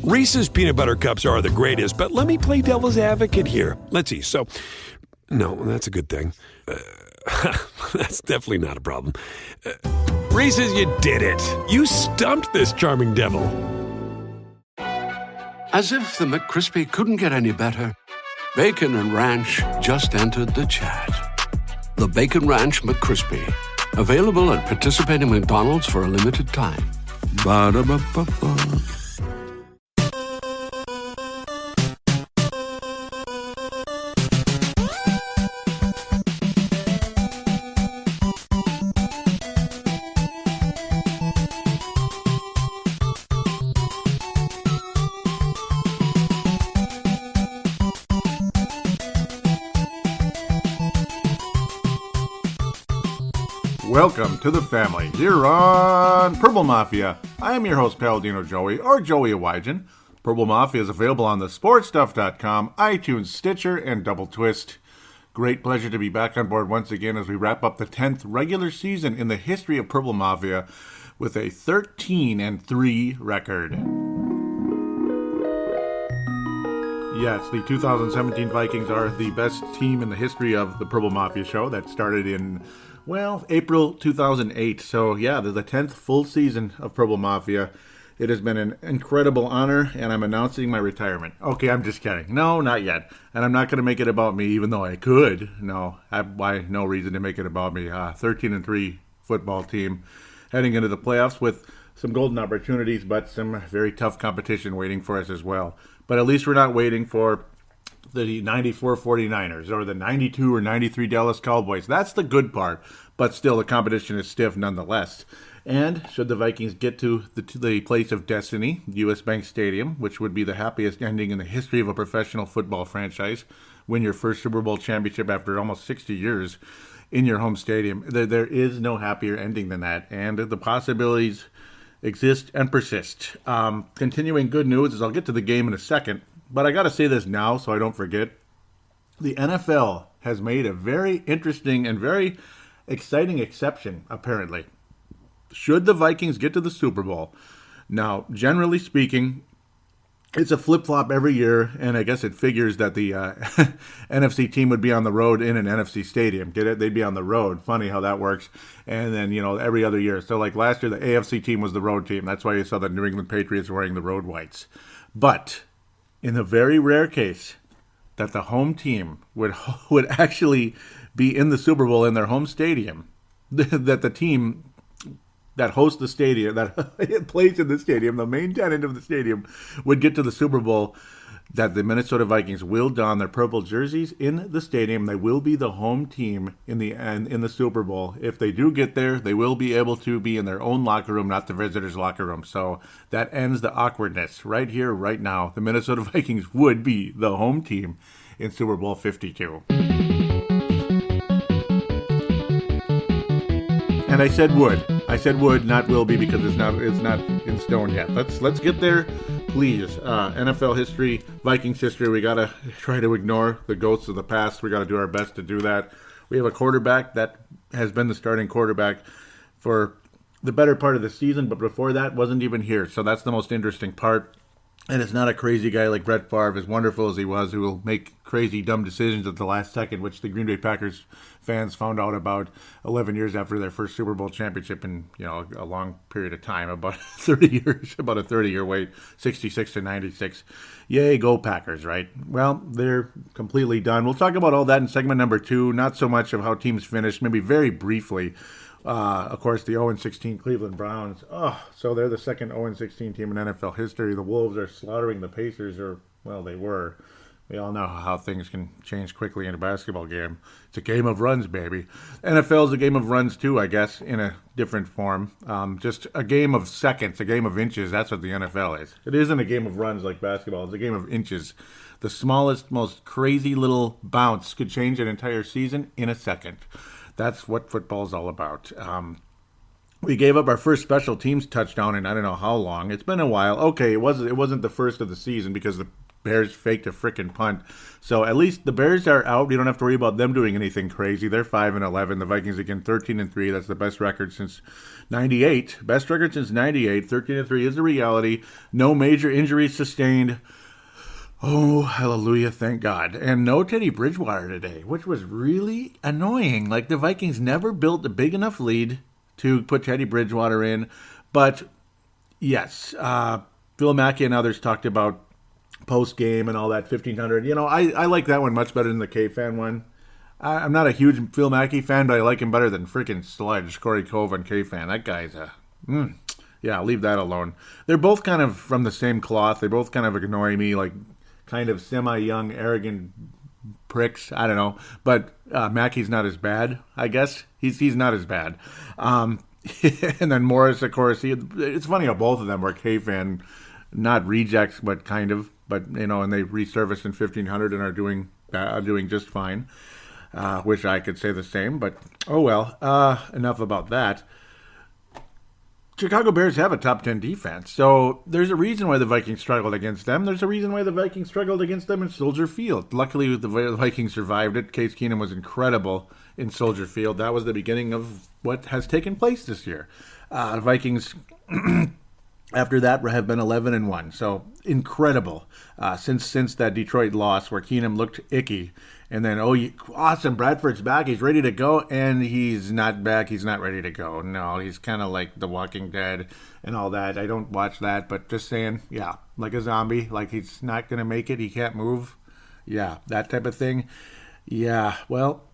Reese's peanut butter cups are the greatest, but let me play devil's advocate here. Let's see. So, no, that's a good thing. That's definitely not a problem. Reese's, you did it. You stumped this charming devil. As if the McCrispy couldn't get any better, Bacon and Ranch just entered the chat. The Bacon Ranch McCrispy, available at participating McDonald's for a limited time. Ba-da-ba-ba-ba. Welcome to the family here on Purple Mafia. I am your host, Paladino Joey, or Joey Awajan. Purple Mafia is available on the sportstuff.com, iTunes, Stitcher, and Double Twist. Great pleasure to be back on board once again as we wrap up the 10th regular season in the history of Purple Mafia with a 13-3 record. Yes, the 2017 Vikings are the best team in the history of the Purple Mafia show. That started in, April 2008. So, yeah, the 10th full season of Purple Mafia. It has been an incredible honor, and I'm announcing my retirement. Okay, I'm just kidding. No, not yet. And I'm not going to make it about me, even though I could. No, I have no reason to make it about me. 13-3 football team heading into the playoffs with some golden opportunities, but some very tough competition waiting for us as well. But at least we're not waiting for the 94 49ers or the 92 or 93 Dallas Cowboys. That's the good part, but still the competition is stiff nonetheless. And should the Vikings get to the place of destiny, U.S. Bank Stadium, which would be the happiest ending in the history of a professional football franchise, win your first Super Bowl championship after almost 60 years in your home stadium, there is no happier ending than that. And the possibilities exist and persist. Continuing good news, as I'll get to the game in a second, but I got to say this now so I don't forget. The NFL has made a very interesting and very exciting exception, apparently. Should the Vikings get to the Super Bowl? Now, generally speaking, it's a flip-flop every year, and I guess it figures that the NFC team would be on the road in an NFC stadium. Get it? They'd be on the road. Funny how that works. And then, every other year. So, like last year, the AFC team was the road team. That's why you saw the New England Patriots wearing the road whites. But in the very rare case that the home team would actually be in the Super Bowl in their home stadium, that the team that hosts the stadium, that plays in the stadium, the main tenant of the stadium, would get to the Super Bowl, that the Minnesota Vikings will don their purple jerseys in the stadium. They will be the home team in the Super Bowl. If they do get there, they will be able to be in their own locker room, not the visitors' locker room. So that ends the awkwardness right here, right now. The Minnesota Vikings would be the home team in Super Bowl 52. And I said would. I said would, not will be, because it's not in stone yet. Let's get there, please. NFL history, Vikings history. We gotta try to ignore the ghosts of the past. We gotta do our best to do that. We have a quarterback that has been the starting quarterback for the better part of the season, but before that wasn't even here. So that's the most interesting part. And it's not a crazy guy like Brett Favre, as wonderful as he was, who will make crazy, dumb decisions at the last second, which the Green Bay Packers fans found out about 11 years after their first Super Bowl championship in, a long period of time, about 30 years, about a 30-year wait, 66 to 96. Yay, go Packers, right? Well, they're completely done. We'll talk about all that in segment number 2, not so much of how teams finished, maybe very briefly. Of course, the 0-16 Cleveland Browns. So they're the second 0-16 team in NFL history. The Wolves are slaughtering the Pacers, they were. We all know how things can change quickly in a basketball game. It's a game of runs, baby. NFL is a game of runs, too, I guess, in a different form. Just a game of seconds, a game of inches. That's what the NFL is. It isn't a game of runs like basketball. It's a game of inches. The smallest, most crazy little bounce could change an entire season in a second. That's what football is all about. We gave up our first special teams touchdown in I don't know how long. It's been a while. Okay, it wasn't the first of the season because the Bears faked a frickin' punt. So at least the Bears are out. You don't have to worry about them doing anything crazy. They're 5-11. The Vikings again 13-3. That's the best record since 98. Best record since 98. 13-3 is the reality. No major injuries sustained. Oh, hallelujah, thank God. And no Teddy Bridgewater today, which was really annoying. Like, the Vikings never built a big enough lead to put Teddy Bridgewater in. But, yes, Phil Mackey and others talked about post-game and all that, 1,500. You know, I like that one much better than the K-Fan one. I'm not a huge Phil Mackey fan, but I like him better than freaking Sludge, Corey Cove, and K-Fan. That guy's a... Yeah, leave that alone. They're both kind of from the same cloth. They both kind of annoy me, like... kind of semi-young, arrogant pricks. I don't know. But Mackey's not as bad, I guess. He's not as bad. And then Morris, of course. It's funny how both of them were K-Fan, not rejects, but kind of. But, you know, and they resurfaced in 1,500 and are doing just fine. Wish I could say the same, but oh well. Enough about that. Chicago Bears have a top 10 defense, so there's a reason why the Vikings struggled against them. There's a reason why the Vikings struggled against them in Soldier Field. Luckily, the Vikings survived it. Case Keenum was incredible in Soldier Field. That was the beginning of what has taken place this year. The Vikings, after that, have been 11-1, so incredible. Since that Detroit loss where Keenum looked icky. And then, awesome, Bradford's back. He's ready to go. And he's not back. He's not ready to go. No, he's kind of like The Walking Dead and all that. I don't watch that, but just saying, yeah, like a zombie. Like he's not going to make it. He can't move. Yeah, that type of thing. Yeah, well,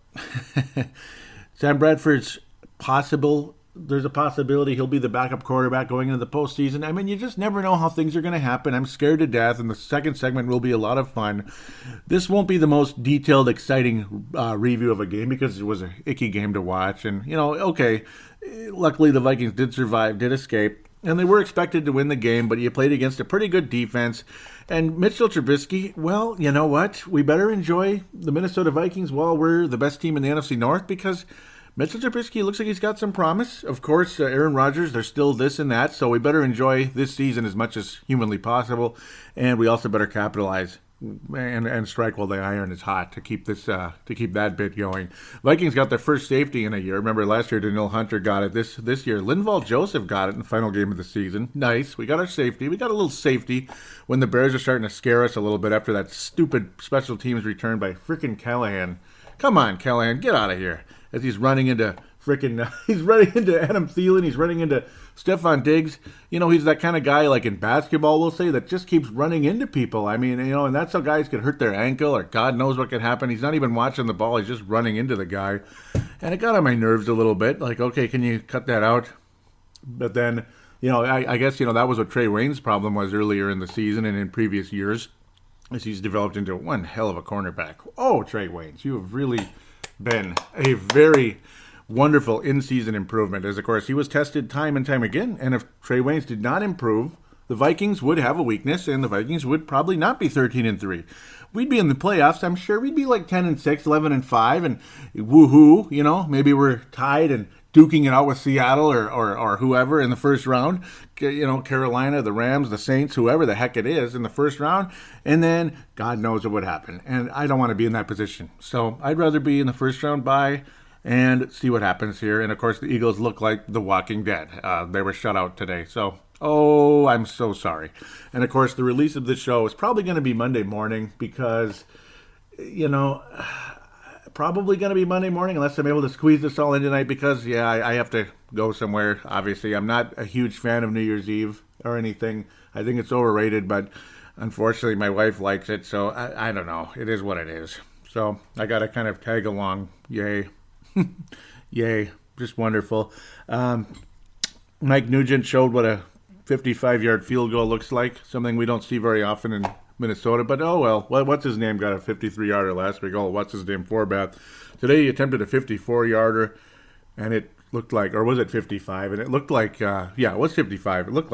Sam Bradford's possible. There's a possibility he'll be the backup quarterback going into the postseason. I mean, you just never know how things are going to happen. I'm scared to death, and the second segment will be a lot of fun. This won't be the most detailed, exciting review of a game because it was an icky game to watch. And, you know, okay, luckily the Vikings did survive, did escape, and they were expected to win the game, but you played against a pretty good defense. And Mitchell Trubisky, well, you know what? We better enjoy the Minnesota Vikings while we're the best team in the NFC North because Mitchell Trubisky looks like he's got some promise. Of course, Aaron Rodgers, there's still this and that, so we better enjoy this season as much as humanly possible, and we also better capitalize and strike while the iron is hot to keep that bit going. Vikings got their first safety in a year. Remember last year, Daniil Hunter got it. This year, Linval Joseph got it in the final game of the season. Nice. We got our safety. We got a little safety when the Bears are starting to scare us a little bit after that stupid special teams return by frickin' Callahan. Come on, Callahan, get out of here. As he's running into he's running into Adam Thielen, he's running into Stephon Diggs. You know, he's that kind of guy, like in basketball, we'll say, that just keeps running into people. I mean, you know, and that's how guys can hurt their ankle or God knows what could happen. He's not even watching the ball, he's just running into the guy. And it got on my nerves a little bit. Like, okay, can you cut that out? But then, you know, I guess, you know, that was what Trey Wayne's problem was earlier in the season and in previous years, as he's developed into one hell of a cornerback. Oh, Trey Waynes, you have really been a very wonderful in-season improvement, as of course he was tested time and time again, and if Trey Waynes did not improve, the Vikings would have a weakness, and the Vikings would probably not be 13-3. We'd be in the playoffs, I'm sure. We'd be like 10-6, 11-5, and woohoo, you know, maybe we're tied and duking it out with Seattle or whoever in the first round, you know, Carolina, the Rams, the Saints, whoever the heck it is in the first round, and then God knows what would happen. And I don't want to be in that position. So I'd rather be in the first round bye and see what happens here. And, of course, the Eagles look like the Walking Dead. They were shut out today. So, oh, I'm so sorry. And, of course, the release of this show is probably going to be Monday morning because, you know, probably going to be Monday morning unless I'm able to squeeze this all in tonight because, yeah, I have to go somewhere, obviously. I'm not a huge fan of New Year's Eve or anything. I think it's overrated, but unfortunately my wife likes it, so I don't know. It is what it is. So I got to kind of tag along. Yay. Yay. Just wonderful. Mike Nugent showed what a 55-yard field goal looks like, something we don't see very often in Minnesota, but oh well. What's his name got a 53-yarder last week? Oh, what's his name? Forbath. Today he attempted a 54-yarder, and it looked like, or was it 55? And it looked like, it was 55. It looked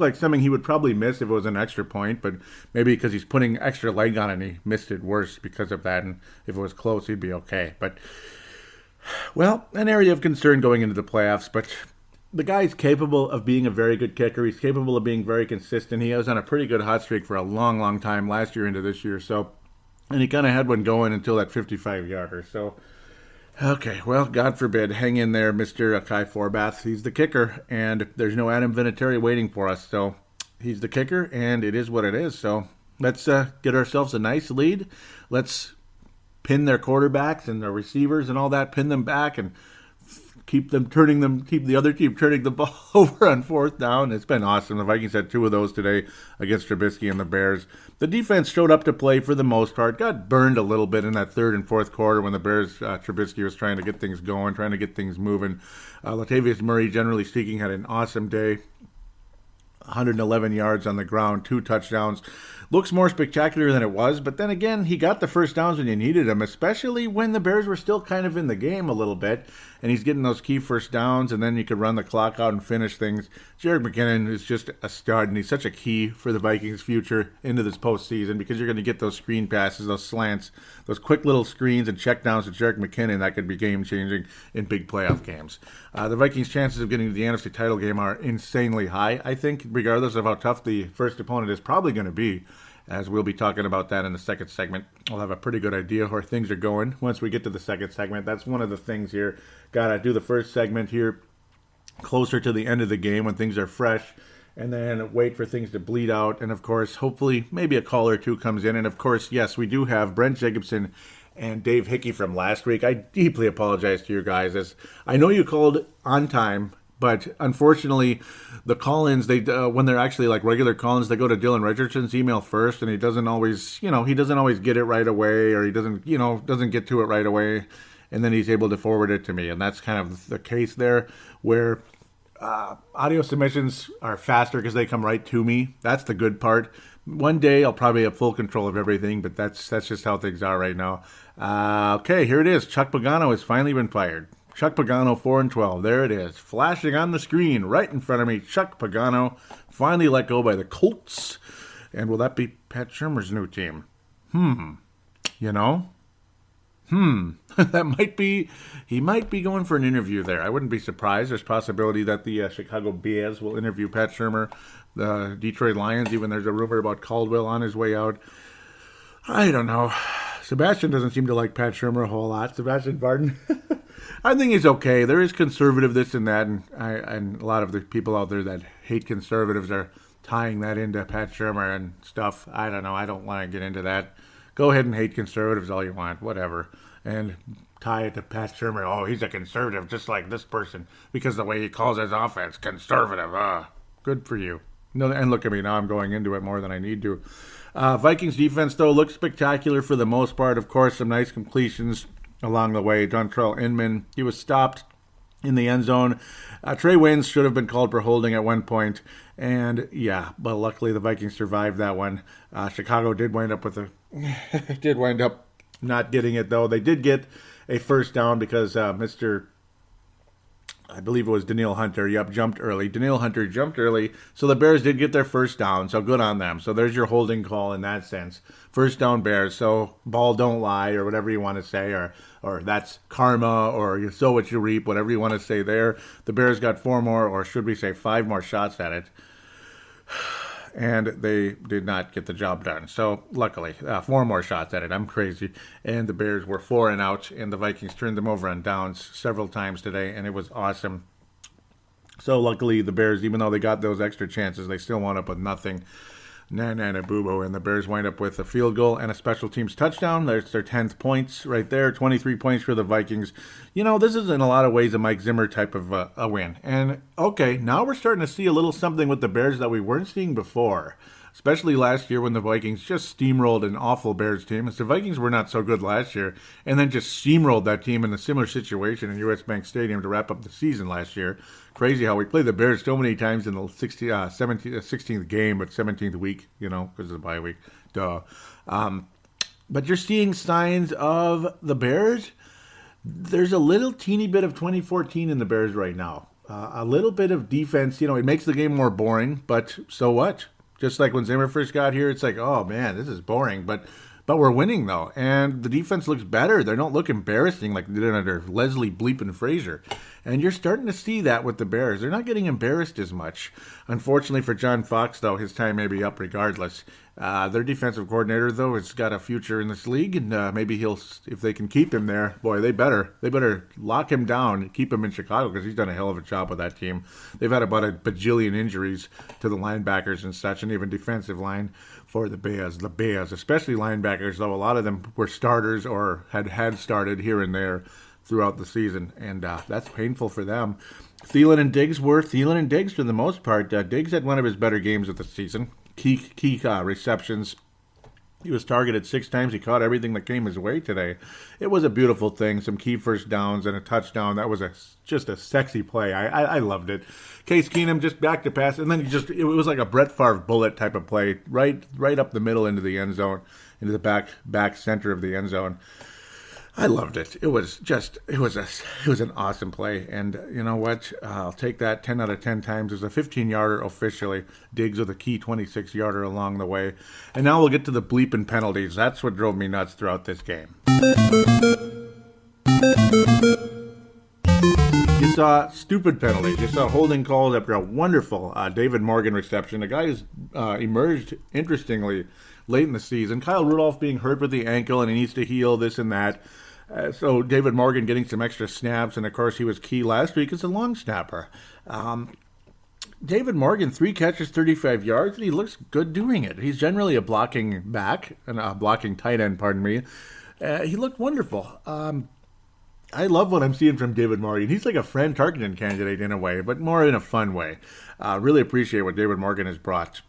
like something he would probably miss if it was an extra point, but maybe because he's putting extra leg on and he missed it worse because of that, and if it was close, he'd be okay. But, well, an area of concern going into the playoffs, but the guy's capable of being a very good kicker. He's capable of being very consistent. He was on a pretty good hot streak for a long, long time last year into this year. So, and he kind of had one going until that 55-yarder. So, okay, well, God forbid. Hang in there, Mr. Kai Forbath. He's the kicker, and there's no Adam Vinatieri waiting for us. So, he's the kicker, and it is what it is. So, let's get ourselves a nice lead. Let's pin their quarterbacks and their receivers and all that, pin them back, and keep the other team turning the ball over on fourth down. It's been awesome. The Vikings had 2 of those today against Trubisky and the Bears. The defense showed up to play for the most part. Got burned a little bit in that third and fourth quarter when the Bears, Trubisky was trying to get things going, trying to get things moving. Latavius Murray, generally speaking, had an awesome day. 111 yards on the ground, 2 touchdowns. Looks more spectacular than it was, but then again, he got the first downs when you needed them, especially when the Bears were still kind of in the game a little bit, and he's getting those key first downs, and then you could run the clock out and finish things. Jerick McKinnon is just a stud, and he's such a key for the Vikings' future into this postseason because you're going to get those screen passes, those slants, those quick little screens and check downs to Jerick McKinnon that could be game-changing in big playoff games. The Vikings' chances of getting to the NFC title game are insanely high, I think, regardless of how tough the first opponent is probably going to be, as we'll be talking about that in the second segment. I'll have a pretty good idea where things are going once we get to the second segment. That's one of the things here. Got to do the first segment here closer to the end of the game when things are fresh, and then wait for things to bleed out. And, of course, hopefully maybe a call or two comes in. And, of course, yes, we do have Brent Jacobson and Dave Hickey from last week. I deeply apologize to you guys, as I know you called on time, but unfortunately, the call-ins, they when they're actually like regular call-ins, they go to Dylan Richardson's email first, and he doesn't always get it right away, or he doesn't get to it right away, and then he's able to forward it to me. And that's kind of the case there, where audio submissions are faster because they come right to me. That's the good part. One day I'll probably have full control of everything, but that's just how things are right now. Okay, here it is. Chuck Pagano has finally been fired. Chuck Pagano, 4-12. There it is. Flashing on the screen right in front of me. Chuck Pagano finally let go by the Colts. And will that be Pat Shurmur's new team? That might be, he might be going for an interview there. I wouldn't be surprised. There's possibility that the Chicago Bears will interview Pat Shurmur. The Detroit Lions, even there's a rumor about Caldwell on his way out. I don't know. Sebastian doesn't seem to like Pat Shurmur a whole lot. Sebastian Barton, I think he's okay. There is conservative this and that, and a lot of the people out there that hate conservatives are tying that into Pat Shurmur and stuff. I don't know. I don't want to get into that. Go ahead and hate conservatives all you want, whatever, and tie it to Pat Shurmur. Oh, he's a conservative just like this person because the way he calls his offense, conservative. Good for you. No, and look at me now. I'm going into it more than I need to. Vikings defense, though, looks spectacular for the most part. Of course, some nice completions along the way. Dontrell Inman, he was stopped in the end zone. Trey Waynes should have been called for holding at one point. And, yeah, but luckily the Vikings survived that one. Chicago did wind up not getting it, though. They did get a first down because I believe it was Danielle Hunter. Jumped early. Danielle Hunter jumped early. So the Bears did get their first down. So good on them. So there's your holding call in that sense. First down Bears. So ball don't lie, or whatever you want to say, or that's karma, or you sow what you reap, whatever you want to say there. The Bears got 4 more, or should we say 5 more shots at it. And they did not get the job done. So luckily, 4 more shots at it. I'm crazy. And the Bears were 4 and out, and the Vikings turned them over on downs several times today, and it was awesome. So luckily, the Bears, even though they got those extra chances, they still wound up with nothing. Boo-boo. And the Bears wind up with a field goal and a special teams touchdown. There's their 10th points right there. 23 points for the Vikings. You know, this is in a lot of ways a Mike Zimmer type of a win. And, okay, now we're starting to see a little something with the Bears that we weren't seeing before. Especially last year when the Vikings just steamrolled an awful Bears team. The Vikings were not so good last year, and then just steamrolled that team in a similar situation in U.S. Bank Stadium to wrap up the season last year. Crazy how we played the Bears so many times in the 16th game, but 17th week, because of the bye week. Duh. But you're seeing signs of the Bears. There's a little teeny bit of 2014 in the Bears right now. A little bit of defense. It makes the game more boring, but so what? Just like when Zimmer first got here, it's like, oh, man, this is boring. But we're winning, though. And the defense looks better. They don't look embarrassing like they did under Leslie Bleepin' Frazier. And you're starting to see that with the Bears. They're not getting embarrassed as much. Unfortunately for John Fox, though, his time may be up regardless. Their defensive coordinator, though, has got a future in this league, and maybe if they can keep him there, boy, they better lock him down and keep him in Chicago, because he's done a hell of a job with that team. They've had about a bajillion injuries to the linebackers and such, and even defensive line for the Bears. The Bears, especially linebackers, though, a lot of them were starters or had started here and there throughout the season, and that's painful for them. Thielen and Diggs for the most part. Diggs had one of his better games of the season. Key receptions. He was targeted 6 times. He caught everything that came his way today. It was a beautiful thing. Some key first downs and a touchdown. That was just a sexy play. I loved it. Case Keenum just back to pass, and then it was like a Brett Favre bullet type of play, right up the middle into the end zone, into the back center of the end zone. I loved it. It was an awesome play. And you know what? I'll take that 10 out of 10 times as a 15-yarder officially. Diggs with a key 26-yarder along the way. And now we'll get to the bleeping penalties. That's what drove me nuts throughout this game. You saw stupid penalties. You saw holding calls after a wonderful David Morgan reception. A guy who's emerged interestingly late in the season. Kyle Rudolph being hurt with the ankle and he needs to heal, this and that. So David Morgan getting some extra snaps, and of course he was key last week as a long snapper. David Morgan, 3 catches, 35 yards, and he looks good doing it. He's generally a blocking back, and a blocking tight end, pardon me. He looked wonderful. I love what I'm seeing from David Morgan. He's like a Fran Tarkenton candidate in a way, but more in a fun way. Really appreciate what David Morgan has brought.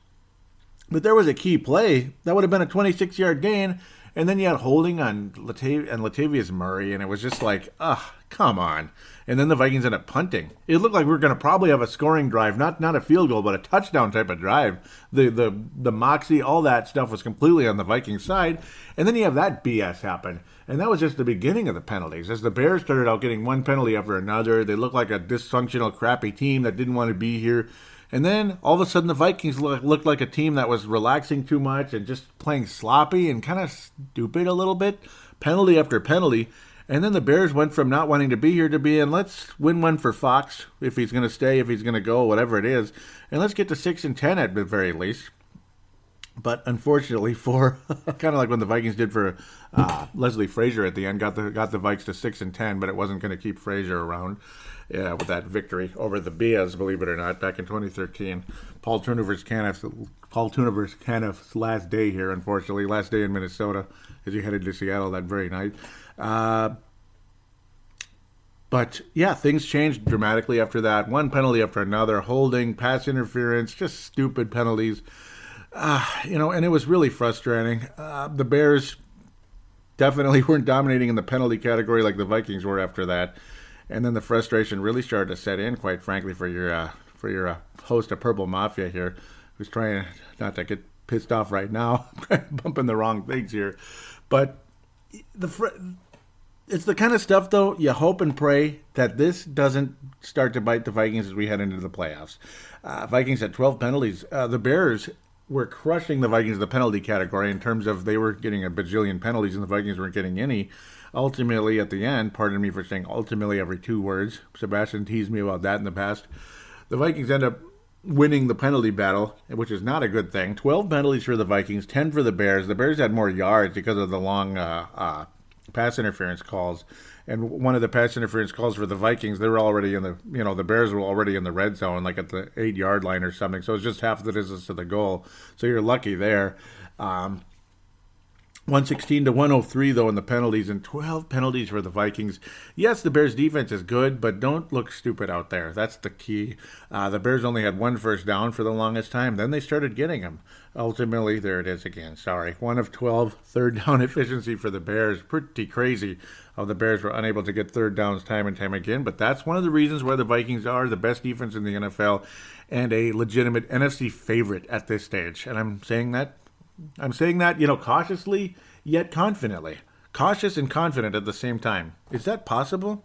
But there was a key play that would have been a 26-yard gain, and then you had holding on Latavius Murray, and it was just like, come on. And then the Vikings ended up punting. It looked like we were going to probably have a scoring drive, not a field goal, but a touchdown type of drive. The moxie, all that stuff was completely on the Vikings side. And then you have that BS happen. And that was just the beginning of the penalties. As the Bears started out getting one penalty after another, they looked like a dysfunctional, crappy team that didn't want to be here. And then, all of a sudden, the Vikings looked like a team that was relaxing too much and just playing sloppy and kind of stupid a little bit, penalty after penalty. And then the Bears went from not wanting to be here to being, let's win one for Fox, if he's going to stay, if he's going to go, whatever it is. And let's get to 6-10 at the very least. But unfortunately for, kind of like when the Vikings did for Leslie Frazier at the end, got the Vikes to 6-10, but it wasn't going to keep Frazier around. Yeah, with that victory over the Bears, believe it or not, back in 2013. Paul Turnover's Caniff's last day here, unfortunately, last day in Minnesota, as he headed to Seattle that very night. But yeah, things changed dramatically after that. One penalty after another, holding, pass interference, just stupid penalties. And it was really frustrating. The Bears definitely weren't dominating in the penalty category like the Vikings were after that. And then the frustration really started to set in, quite frankly, for your host of Purple Mafia here, who's trying not to get pissed off right now, bumping the wrong things here. But it's the kind of stuff, though, you hope and pray that this doesn't start to bite the Vikings as we head into the playoffs. Vikings had 12 penalties. The Bears were crushing the Vikings in the penalty category in terms of they were getting a bajillion penalties and the Vikings weren't getting any. Ultimately, at the end, pardon me for saying ultimately every 2 words, Sebastian teased me about that in the past, the Vikings end up winning the penalty battle, which is not a good thing. 12 penalties for the Vikings, 10 for the Bears. The Bears had more yards because of the long pass interference calls. And one of the pass interference calls for the Vikings, they were already in the Bears were already in the red zone, like at the 8-yard line or something. So it's just half the distance to the goal. So you're lucky there. 116 to 103, though, in the penalties, and 12 penalties for the Vikings. Yes, the Bears' defense is good, but don't look stupid out there. That's the key. The Bears only had 1 first down for the longest time. Then they started getting them. Ultimately, there it is again. Sorry. 1 of 12 third down efficiency for the Bears. Pretty crazy how the Bears were unable to get third downs time and time again. But that's one of the reasons why the Vikings are the best defense in the NFL and a legitimate NFC favorite at this stage. And I'm saying that, cautiously yet confidently. Cautious and confident at the same time. Is that possible?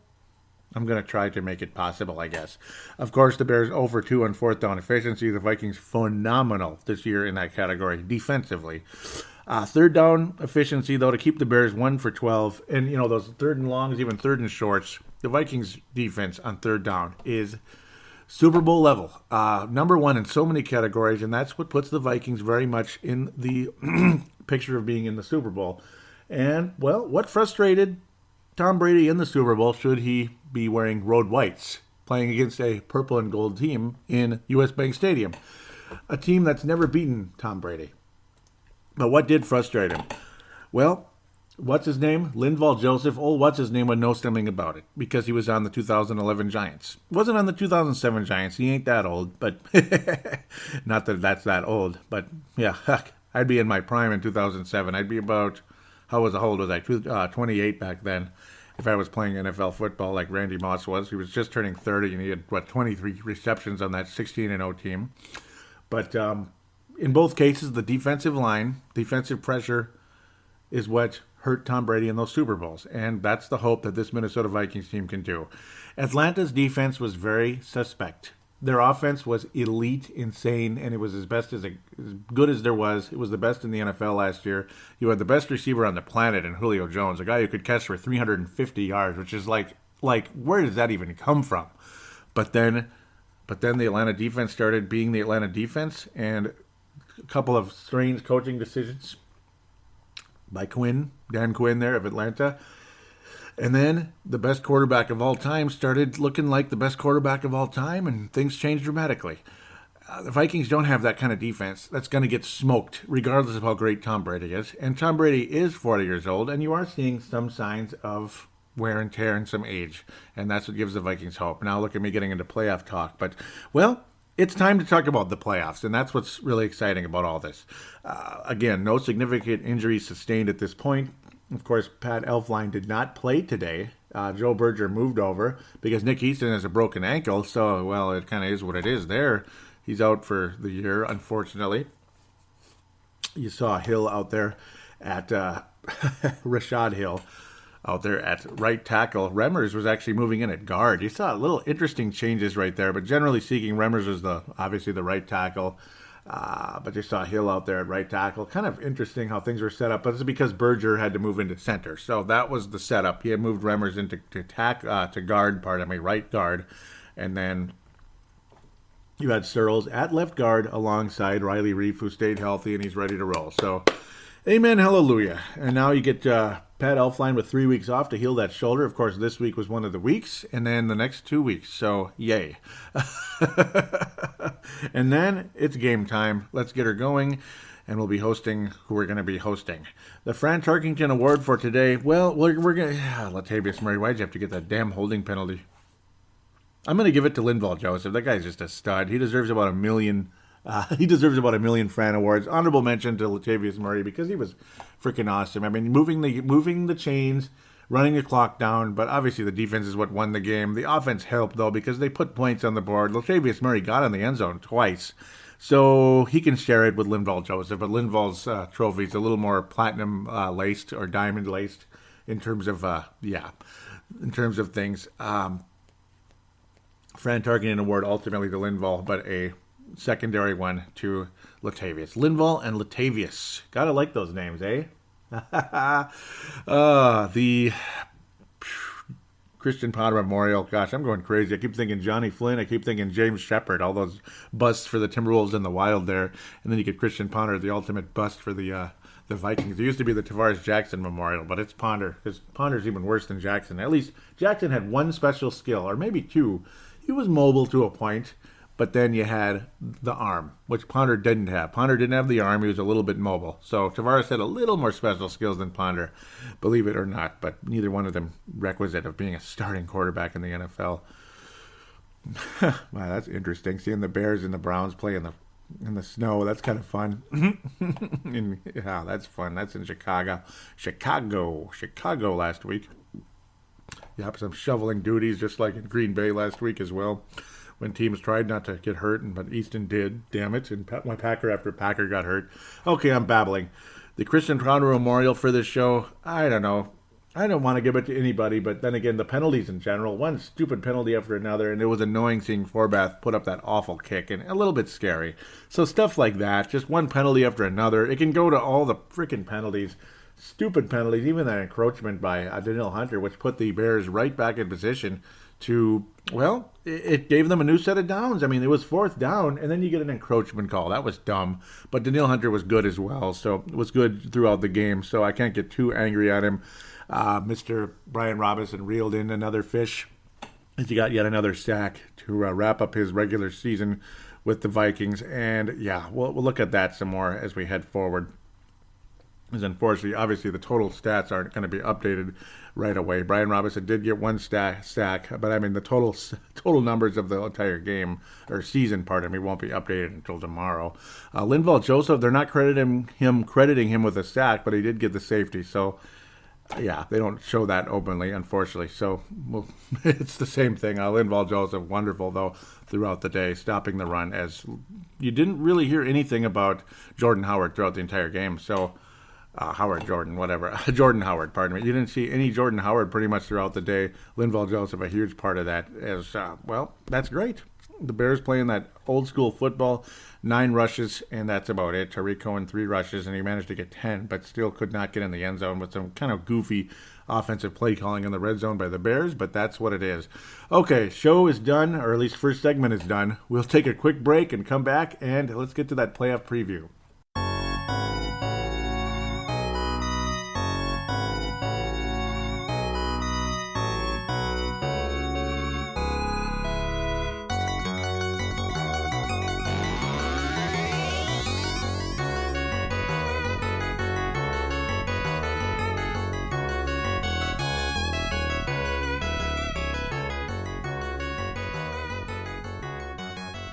I'm going to try to make it possible, I guess. Of course, the Bears 0 for 2 on fourth down efficiency. The Vikings phenomenal this year in that category defensively. Third down efficiency, though, to keep the Bears 1 for 12. And, those third and longs, even third and shorts, the Vikings defense on third down is Super Bowl level. Number one in so many categories, and that's what puts the Vikings very much in the picture of being in the Super Bowl. And, well, what frustrated Tom Brady in the Super Bowl should he be wearing road whites, playing against a purple and gold team in U.S. Bank Stadium, a team that's never beaten Tom Brady. But what did frustrate him? Well, what's his name? Linval Joseph. What's his name would know something about it because he was on the 2011 Giants. Wasn't on the 2007 Giants. He ain't that old, but not that that's that old. But yeah, heck, I'd be in my prime in 2007. I'd be about, how old was I? 28 back then. If I was playing NFL football like Randy Moss was. He was just turning 30 and he had, 23 receptions on that 16-0 team. But in both cases, the defensive line, defensive pressure is what hurt Tom Brady in those Super Bowls. And that's the hope that this Minnesota Vikings team can do. Atlanta's defense was very suspect. Their offense was elite, insane, and it was as good as there was. It was the best in the NFL last year. You had the best receiver on the planet in Julio Jones, a guy who could catch for 350 yards, which is like where does that even come from? But then the Atlanta defense started being the Atlanta defense, and a couple of strange coaching decisions by Dan Quinn there of Atlanta. And then the best quarterback of all time started looking like the best quarterback of all time, and things changed dramatically. The Vikings don't have that kind of defense that's going to get smoked, regardless of how great Tom Brady is. And Tom Brady is 40 years old, and you are seeing some signs of wear and tear and some age. And that's what gives the Vikings hope. Now look at me getting into playoff talk. But, well, it's time to talk about the playoffs, and that's what's really exciting about all this. Again, no significant injuries sustained at this point. Of course, Pat Elflein did not play today. Joe Berger moved over because Nick Easton has a broken ankle. So, well, it kind of is what it is there. He's out for the year, unfortunately. You saw Hill out there at Rashad Hill out there at right tackle. Remmers was actually moving in at guard. You saw little interesting changes right there, but generally speaking, Remmers was obviously the right tackle. But you saw Hill out there at right tackle. Kind of interesting how things were set up, but it's because Berger had to move into center. So that was the setup. He had moved Remmers into right guard. And then you had Searles at left guard alongside Riley Reif, who stayed healthy, and he's ready to roll. So, amen, hallelujah. And now you get Pat Elflein with 3 weeks off to heal that shoulder. Of course, this week was one of the weeks, and then the next 2 weeks. So, yay. And then it's game time. Let's get her going, and we'll be hosting who we're going to be hosting. The Fran Tarkington Award for today, well, we're going to... Latavius Murray, why'd you have to get that damn holding penalty? I'm going to give it to Linval Joseph. That guy's just a stud. He deserves about $1 million. He deserves about $1 million Fran awards. Honorable mention to Latavius Murray because he was freaking awesome. I mean, moving the chains, running the clock down, but obviously the defense is what won the game. The offense helped, though, because they put points on the board. Latavius Murray got in the end zone twice, so he can share it with Linval Joseph, but Linval's trophy is a little more platinum-laced or diamond-laced in terms of, things. Fran Tarkington Award ultimately to Linval, but a secondary one to Latavius. Linval and Latavius. Gotta like those names, eh? The Christian Potter Memorial. Gosh, I'm going crazy. I keep thinking Johnny Flynn. I keep thinking James Shepard. All those busts for the Timberwolves in the Wild there. And then you get Christian Ponder, the ultimate bust for the Vikings. It used to be the Tavares Jackson Memorial, but it's Ponder. Because Ponder's even worse than Jackson. At least Jackson had one special skill, or maybe two. He was mobile to a point, but then you had the arm, which Ponder didn't have. Ponder didn't have the arm. He was a little bit mobile. So Tavares had a little more special skills than Ponder, believe it or not, but neither one of them requisite of being a starting quarterback in the NFL. Wow, that's interesting. Seeing the Bears and the Browns play in the snow, that's kind of fun. Yeah, that's fun. That's in Chicago last week. Yep, some shoveling duties just like in Green Bay last week as well, when teams tried not to get hurt, but Easton did, damn it, and my Packer after Packer got hurt. Okay, I'm babbling. The Christian Ponder Memorial for this show, I don't know. I don't want to give it to anybody, but then again, the penalties in general, one stupid penalty after another, and it was annoying seeing Forbath put up that awful kick, and a little bit scary. So stuff like that, just one penalty after another, it can go to all the freaking penalties, stupid penalties, even that encroachment by Daniil Hunter, which put the Bears right back in position to, well, it gave them a new set of downs. I mean, it was fourth down, and then you get an encroachment call. That was dumb. But Daniil Hunter was good as well, so it was good throughout the game, so I can't get too angry at him. Mr. Brian Robinson reeled in another fish as he got yet another sack to wrap up his regular season with the Vikings. And, yeah, we'll look at that some more as we head forward. Because unfortunately, obviously, the total stats aren't going to be updated right away. Brian Robinson did get one sack, but I mean the total numbers of the entire game or season, pardon me, won't be updated until tomorrow. Linval Joseph, they're not crediting him with a sack, but he did get the safety. So yeah, they don't show that openly, unfortunately. So well, it's the same thing. Linval Joseph, wonderful though throughout the day, stopping the run. As you didn't really hear anything about Jordan Howard throughout the entire game. So. Jordan Howard, pardon me. You didn't see any Jordan Howard pretty much throughout the day. Linval Joseph, a huge part of that. Well, that's great. The Bears playing that old school football, 9 rushes, and that's about it. Tariq Cohen, 3 rushes, and he managed to get 10, but still could not get in the end zone with some kind of goofy offensive play calling in the red zone by the Bears, but that's what it is. Okay, show is done, or at least first segment is done. We'll take a quick break and come back, and let's get to that playoff preview.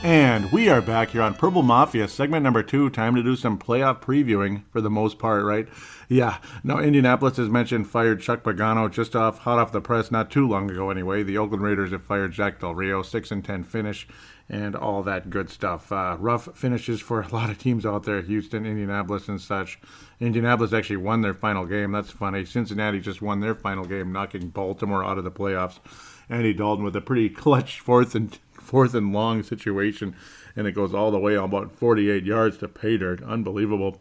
And we are back here on Purple Mafia, segment number 2. Time to do some playoff previewing for the most part, right? Yeah. No, Indianapolis, as mentioned, fired Chuck Pagano just hot off the press not too long ago anyway. The Oakland Raiders have fired Jack Del Rio, 6-10 finish, and all that good stuff. Rough finishes for a lot of teams out there, Houston, Indianapolis, and such. Indianapolis actually won their final game. That's funny. Cincinnati just won their final game, knocking Baltimore out of the playoffs. Andy Dalton with a pretty clutch fourth and long situation, and it goes all the way about 48 yards to pay dirt. Unbelievable.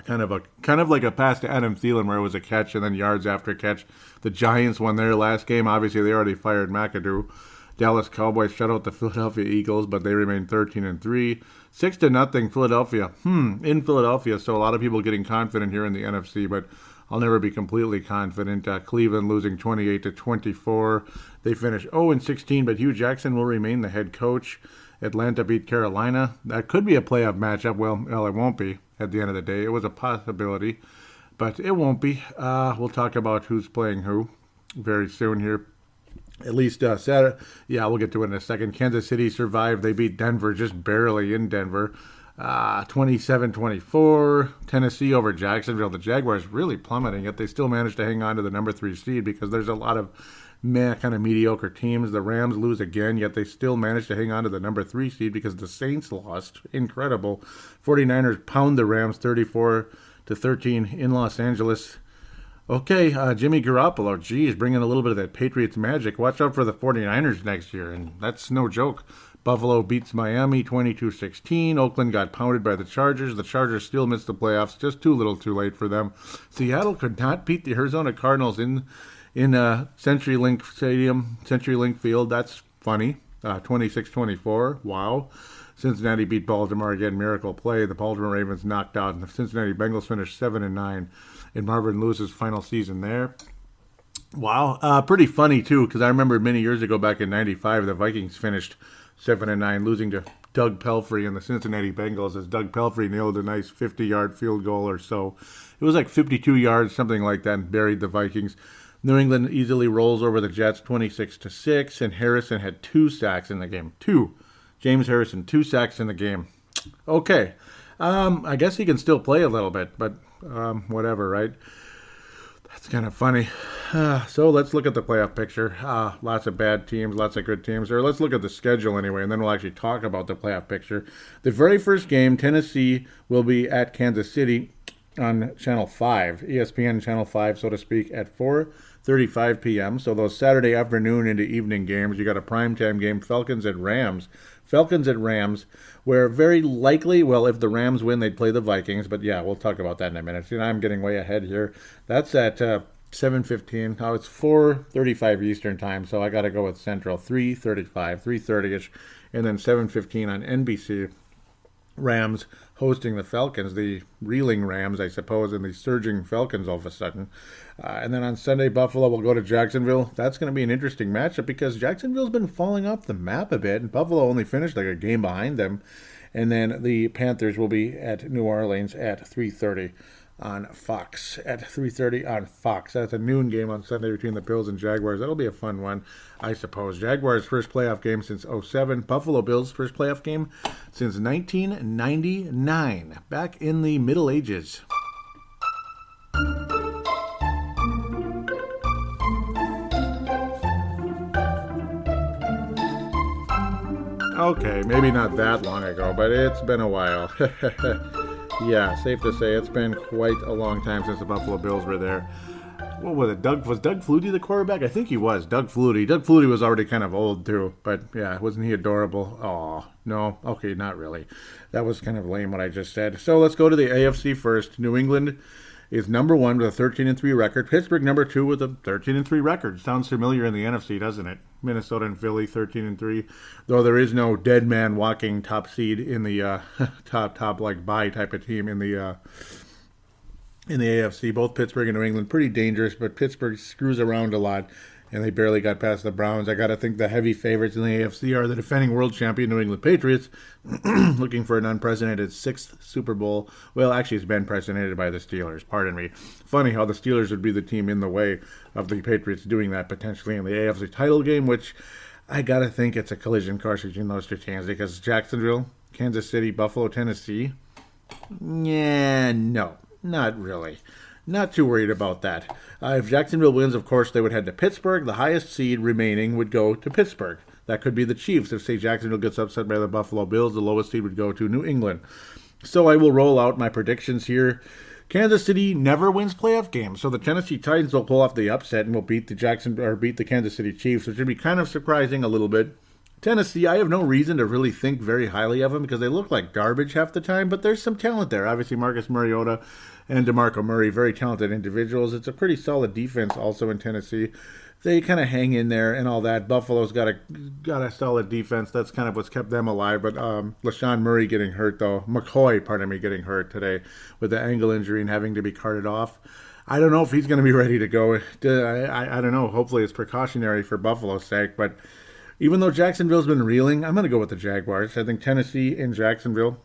Kind of like a pass to Adam Thielen where it was a catch and then yards after catch. The Giants won their last game. Obviously, they already fired McAdoo. Dallas Cowboys shut out the Philadelphia Eagles, but they remain 13-3. 6-0 Philadelphia. In Philadelphia, so a lot of people getting confident here in the NFC, but I'll never be completely confident. Cleveland losing 28-24. They finish 0-16, but Hugh Jackson will remain the head coach. Atlanta beat Carolina. That could be a playoff matchup. Well, it won't be at the end of the day. It was a possibility, but it won't be. We'll talk about who's playing who very soon here. At least Saturday. Yeah, we'll get to it in a second. Kansas City survived. They beat Denver just barely in Denver. 27-24. Tennessee over Jacksonville. The Jaguars really plummeting, yet they still managed to hang on to the number 3 seed because there's a lot of kind of mediocre teams. The Rams lose again, yet they still managed to hang on to the number 3 seed because the Saints lost. Incredible. 49ers pound the Rams 34-13 in Los Angeles. Okay, Jimmy Garoppolo, geez, bringing a little bit of that Patriots magic. Watch out for the 49ers next year, and that's no joke. Buffalo beats Miami 22-16. Oakland got pounded by the Chargers. The Chargers still missed the playoffs, just too little too late for them. Seattle could not beat the Arizona Cardinals in CenturyLink Stadium, CenturyLink Field. That's funny. 26-24. Wow. Cincinnati beat Baltimore again. Miracle play. The Baltimore Ravens knocked out, and the Cincinnati Bengals finished 7-9 in Marvin Lewis's final season there. Wow. Pretty funny, too, because I remember many years ago back in 95, the Vikings finished 7-9, losing to Doug Pelfrey and the Cincinnati Bengals as Doug Pelfrey nailed a nice 50-yard field goal or so. It was like 52 yards, something like that, and buried the Vikings. New England easily rolls over the Jets 26-6, and Harrison had 2 sacks in the game. 2. James Harrison, 2 sacks in the game. Okay. I guess he can still play a little bit, but whatever, right? That's kind of funny. So let's look at the playoff picture. Lots of bad teams, lots of good teams. Or let's look at the schedule anyway, and then we'll actually talk about the playoff picture. The very first game, Tennessee will be at Kansas City. on Channel 5, ESPN Channel 5, so to speak, at 4:35 p.m. So those Saturday afternoon into evening games, you got a primetime game, Falcons at Rams. Falcons at Rams, where very likely, well, if the Rams win, they'd play the Vikings. But yeah, we'll talk about that in a minute. I'm getting way ahead here. That's at 7:15. Now it's 4:35 Eastern time, so I got to go with Central. 3:30-ish, and then 7:15 on NBC. Rams hosting the Falcons, the reeling Rams, I suppose, and the surging Falcons all of a sudden. And then on Sunday, Buffalo will go to Jacksonville. That's going to be an interesting matchup because Jacksonville's been falling off the map a bit, and Buffalo only finished like a game behind them. And then the Panthers will be at New Orleans at 3:30 on Fox. At 3:30 on Fox. That's a noon game on Sunday between the Bills and Jaguars. That'll be a fun one, I suppose. Jaguars' first playoff game since 2007. Buffalo Bills' first playoff game since 1999. Back in the Middle Ages. Okay, maybe not that long ago, but it's been a while. Yeah, safe to say it's been quite a long time since the Buffalo Bills were there. What was it? Was Doug Flutie the quarterback? I think he was. Doug Flutie. Doug Flutie was already kind of old too, but yeah, wasn't he adorable? Oh, no. Okay, not really. That was kind of lame what I just said. So let's go to the AFC first. New England is number 1 with a 13-3 record. Pittsburgh number 2 with a 13-3 record. Sounds familiar in the NFC, doesn't it? Minnesota and Philly 13-3. Though there is no dead man walking top seed in the top like bye type of team in the AFC. Both Pittsburgh and New England pretty dangerous, but Pittsburgh screws around a lot, and they barely got past the Browns. I got to think the heavy favorites in the AFC are the defending world champion New England Patriots, looking for an unprecedented 6th Super Bowl. Well, actually, it's been precedented by the Steelers. Pardon me. Funny how the Steelers would be the team in the way of the Patriots doing that potentially in the AFC title game, which I got to think it's a collision course between those two teams because Jacksonville, Kansas City, Buffalo, Tennessee. Yeah, no, not really. Not too worried about that. If Jacksonville wins, of course, they would head to Pittsburgh. The highest seed remaining would go to Pittsburgh. That could be the Chiefs. If, say, Jacksonville gets upset by the Buffalo Bills, the lowest seed would go to New England. So I will roll out my predictions here. Kansas City never wins playoff games, so the Tennessee Titans will pull off the upset and will beat the Kansas City Chiefs, which would be kind of surprising a little bit. Tennessee, I have no reason to really think very highly of them because they look like garbage half the time, but there's some talent there. Obviously, Marcus Mariota and DeMarco Murray, very talented individuals. It's a pretty solid defense also in Tennessee. They kind of hang in there and all that. Buffalo's got a solid defense. That's kind of what's kept them alive. But LaShawn Murray getting hurt, though. McCoy, getting hurt today with the ankle injury and having to be carted off. I don't know if he's going to be ready to go. I don't know. Hopefully it's precautionary for Buffalo's sake. But even though Jacksonville's been reeling, I'm going to go with the Jaguars. I think Tennessee and Jacksonville,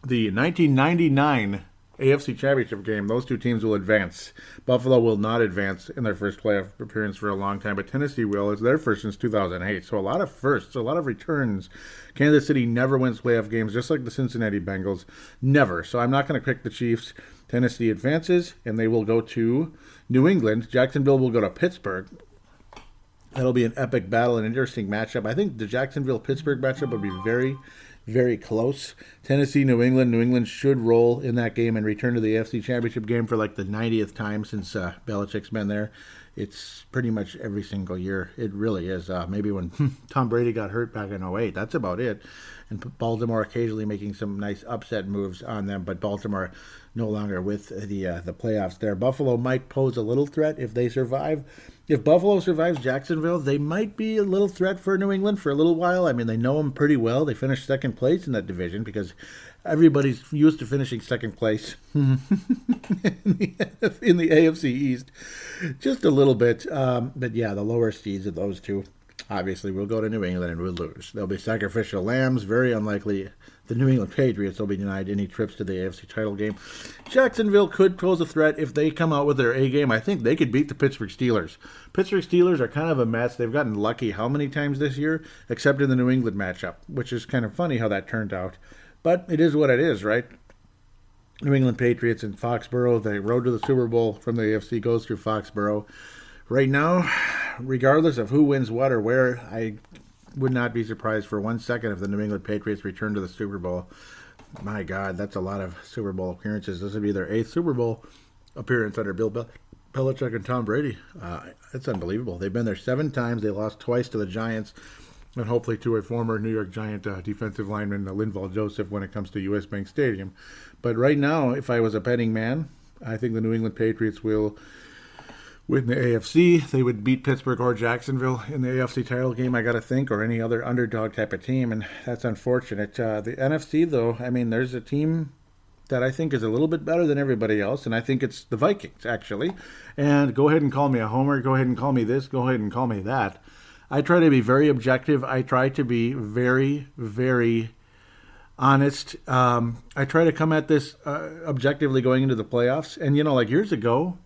the 1999 AFC Championship game, those two teams will advance. Buffalo will not advance in their first playoff appearance for a long time, but Tennessee will. It's their first since 2008. So a lot of firsts, a lot of returns. Kansas City never wins playoff games, just like the Cincinnati Bengals. Never. So I'm not going to pick the Chiefs. Tennessee advances, and they will go to New England. Jacksonville will go to Pittsburgh. That'll be an epic battle, an interesting matchup. I think the Jacksonville-Pittsburgh matchup will be very, very close. Tennessee, New England should roll in that game and return to the AFC Championship game for like the 90th time since Belichick's been there. It's pretty much every single year. It really is. Maybe when Tom Brady got hurt back in 2008. That's about it. And Baltimore occasionally making some nice upset moves on them, but Baltimore no longer with the playoffs there. Buffalo might pose a little threat if they survive. If Buffalo survives Jacksonville, they might be a little threat for New England for a little while. I mean, they know them pretty well. They finished second place in that division because everybody's used to finishing second place in the AFC East. Just a little bit. But yeah, the lower seeds of those two obviously will go to New England and will lose. They'll be sacrificial lambs. Very unlikely the New England Patriots will be denied any trips to the AFC title game. Jacksonville could pose a threat if they come out with their A game. I think they could beat the Pittsburgh Steelers. Pittsburgh Steelers are kind of a mess. They've gotten lucky how many times this year, except in the New England matchup, which is kind of funny how that turned out. But it is what it is, right? New England Patriots in Foxborough. The road to the Super Bowl from the AFC goes through Foxborough. Right now, regardless of who wins what or where, I would not be surprised for 1 second if the New England Patriots return to the Super Bowl. My God, that's a lot of Super Bowl appearances. This would be their 8th Super Bowl appearance under Bill Belichick and Tom Brady. It's unbelievable. They've been there 7 times. They lost twice to the Giants, and hopefully to a former New York Giant defensive lineman, Linval Joseph, when it comes to U.S. Bank Stadium. But right now, if I was a betting man, I think the New England Patriots will win the AFC. They would beat Pittsburgh or Jacksonville in the AFC title game, I got to think, or any other underdog type of team, and that's unfortunate. The NFC, though, I mean, there's a team that I think is a little bit better than everybody else, and I think it's the Vikings, actually. And go ahead and call me a homer, go ahead and call me this, go ahead and call me that. I try to be very objective. I try to be very, very honest. I try to come at this objectively going into the playoffs. And, like years ago,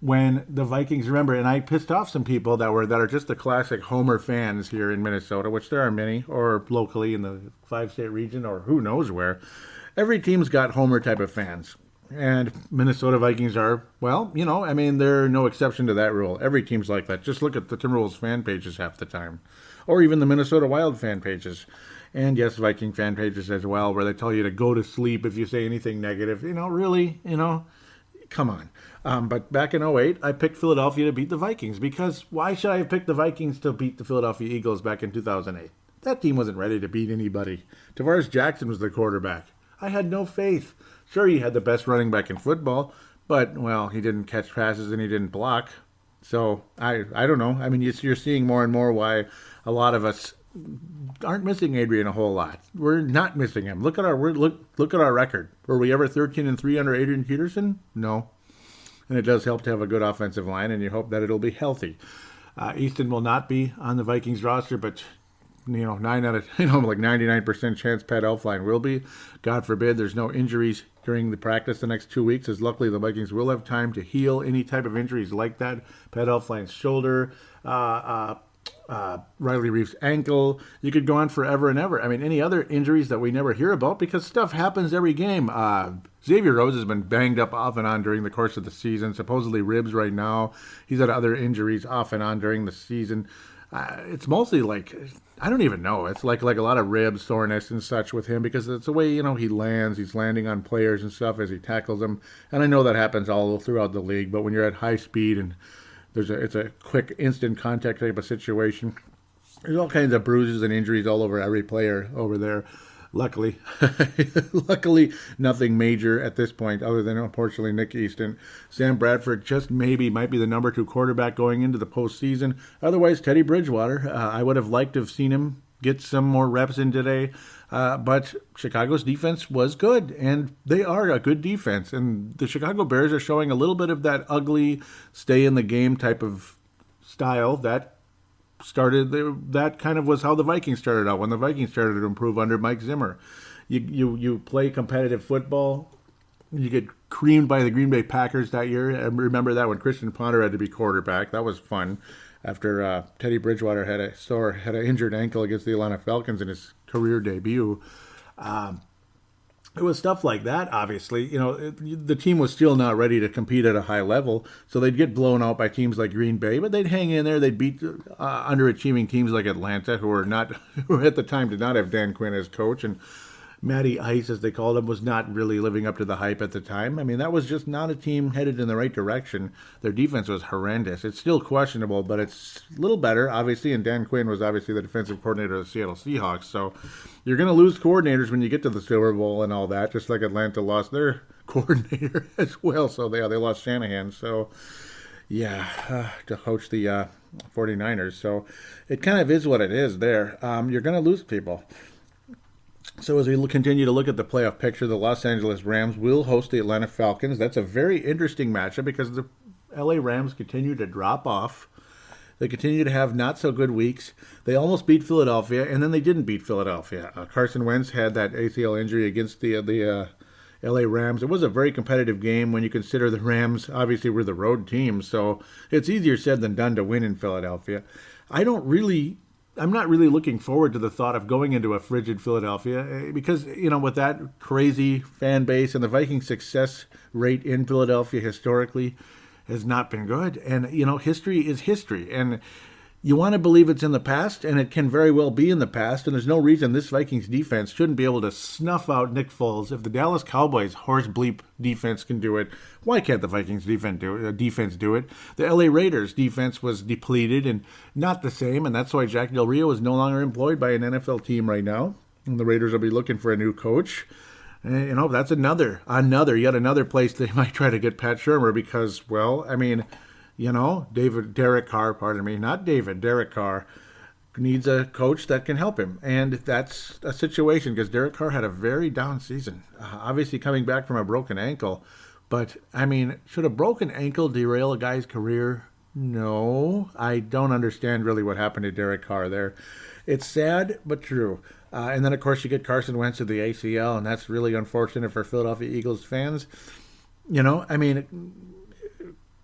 when the Vikings, remember, and I pissed off some people that are just the classic homer fans here in Minnesota, which there are many, or locally in the 5-state region, or who knows where. Every team's got homer type of fans. And Minnesota Vikings are, they're no exception to that rule. Every team's like that. Just look at the Timberwolves fan pages half the time. Or even the Minnesota Wild fan pages. And yes, Viking fan pages as well, where they tell you to go to sleep if you say anything negative. Really, come on. But back in '08, I picked Philadelphia to beat the Vikings, because why should I have picked the Vikings to beat the Philadelphia Eagles back in 2008? That team wasn't ready to beat anybody. Tavares Jackson was the quarterback. I had no faith. Sure, he had the best running back in football, but, well, he didn't catch passes and he didn't block. So, I don't know. I mean, you're seeing more and more why a lot of us aren't missing Adrian a whole lot. We're not missing him. Look at our record. Were we ever 13-3 under Adrian Peterson? No. And it does help to have a good offensive line, and you hope that it'll be healthy. Easton will not be on the Vikings roster, but 99% chance Pat Elflein will be. God forbid there's no injuries during the practice the next 2 weeks, as luckily the Vikings will have time to heal any type of injuries like that. Pat Elflein's shoulder, Riley Reef's ankle. You could go on forever and ever. I mean, any other injuries that we never hear about, because stuff happens every game. Xavier Rose has been banged up off and on during the course of the season, supposedly ribs right now. He's had other injuries off and on during the season. It's mostly like, I don't even know. It's like a lot of ribs, soreness and such with him, because it's the way, he lands. He's landing on players and stuff as he tackles them. And I know that happens all throughout the league, but when you're at high speed and it's a quick, instant contact type of situation, there's all kinds of bruises and injuries all over every player over there. Luckily, nothing major at this point, other than, unfortunately, Nick Easton. Sam Bradford just might be the number 2 quarterback going into the postseason. Otherwise, Teddy Bridgewater, I would have liked to have seen him get some more reps in today. But Chicago's defense was good, and they are a good defense. And the Chicago Bears are showing a little bit of that ugly, stay-in-the-game type of style that that kind of was how the Vikings started out, when the Vikings started to improve under Mike Zimmer. You play competitive football. You get creamed by the Green Bay Packers that year. I remember that when Christian Ponder had to be quarterback. That was fun. After Teddy Bridgewater had an injured ankle against the Atlanta Falcons in his career debut. It was stuff like that, obviously. The team was still not ready to compete at a high level, so they'd get blown out by teams like Green Bay, but they'd hang in there. They'd beat underachieving teams like Atlanta, who at the time did not have Dan Quinn as coach, and Matty Ice, as they called him, was not really living up to the hype at the time. I mean, that was just not a team headed in the right direction. Their defense was horrendous. It's still questionable, but it's a little better, obviously, and Dan Quinn was obviously the defensive coordinator of the Seattle Seahawks, so you're going to lose coordinators when you get to the Super Bowl and all that, just like Atlanta lost their coordinator as well, so they lost Shanahan, so to coach the 49ers, so it kind of is what it is there. You're going to lose people. So as we continue to look at the playoff picture, the Los Angeles Rams will host the Atlanta Falcons. That's a very interesting matchup because the LA Rams continue to drop off. They continue to have not so good weeks. They almost beat Philadelphia, and then they didn't beat Philadelphia. Carson Wentz had that ACL injury against the LA Rams. It was a very competitive game when you consider the Rams obviously were the road team, so it's easier said than done to win in Philadelphia. I'm not really looking forward to the thought of going into a frigid Philadelphia because, with that crazy fan base and the Vikings' success rate in Philadelphia historically has not been good. And, history is history. And You want to believe it's in the past, and it can very well be in the past, and there's no reason this Vikings defense shouldn't be able to snuff out Nick Foles. If the Dallas Cowboys horse bleep defense can do it, why can't the Vikings defense do it? The LA Raiders defense was depleted and not the same, and that's why Jack Del Rio is no longer employed by an NFL team right now, and the Raiders will be looking for a new coach. And, that's yet another place they might try to get Pat Shurmur because, well, I mean, Derek Carr needs a coach that can help him. And that's a situation because Derek Carr had a very down season, obviously coming back from a broken ankle. But, I mean, should a broken ankle derail a guy's career? No. I don't understand really what happened to Derek Carr there. It's sad, but true. And then, of course, you get Carson Wentz with the ACL, and that's really unfortunate for Philadelphia Eagles fans. Nick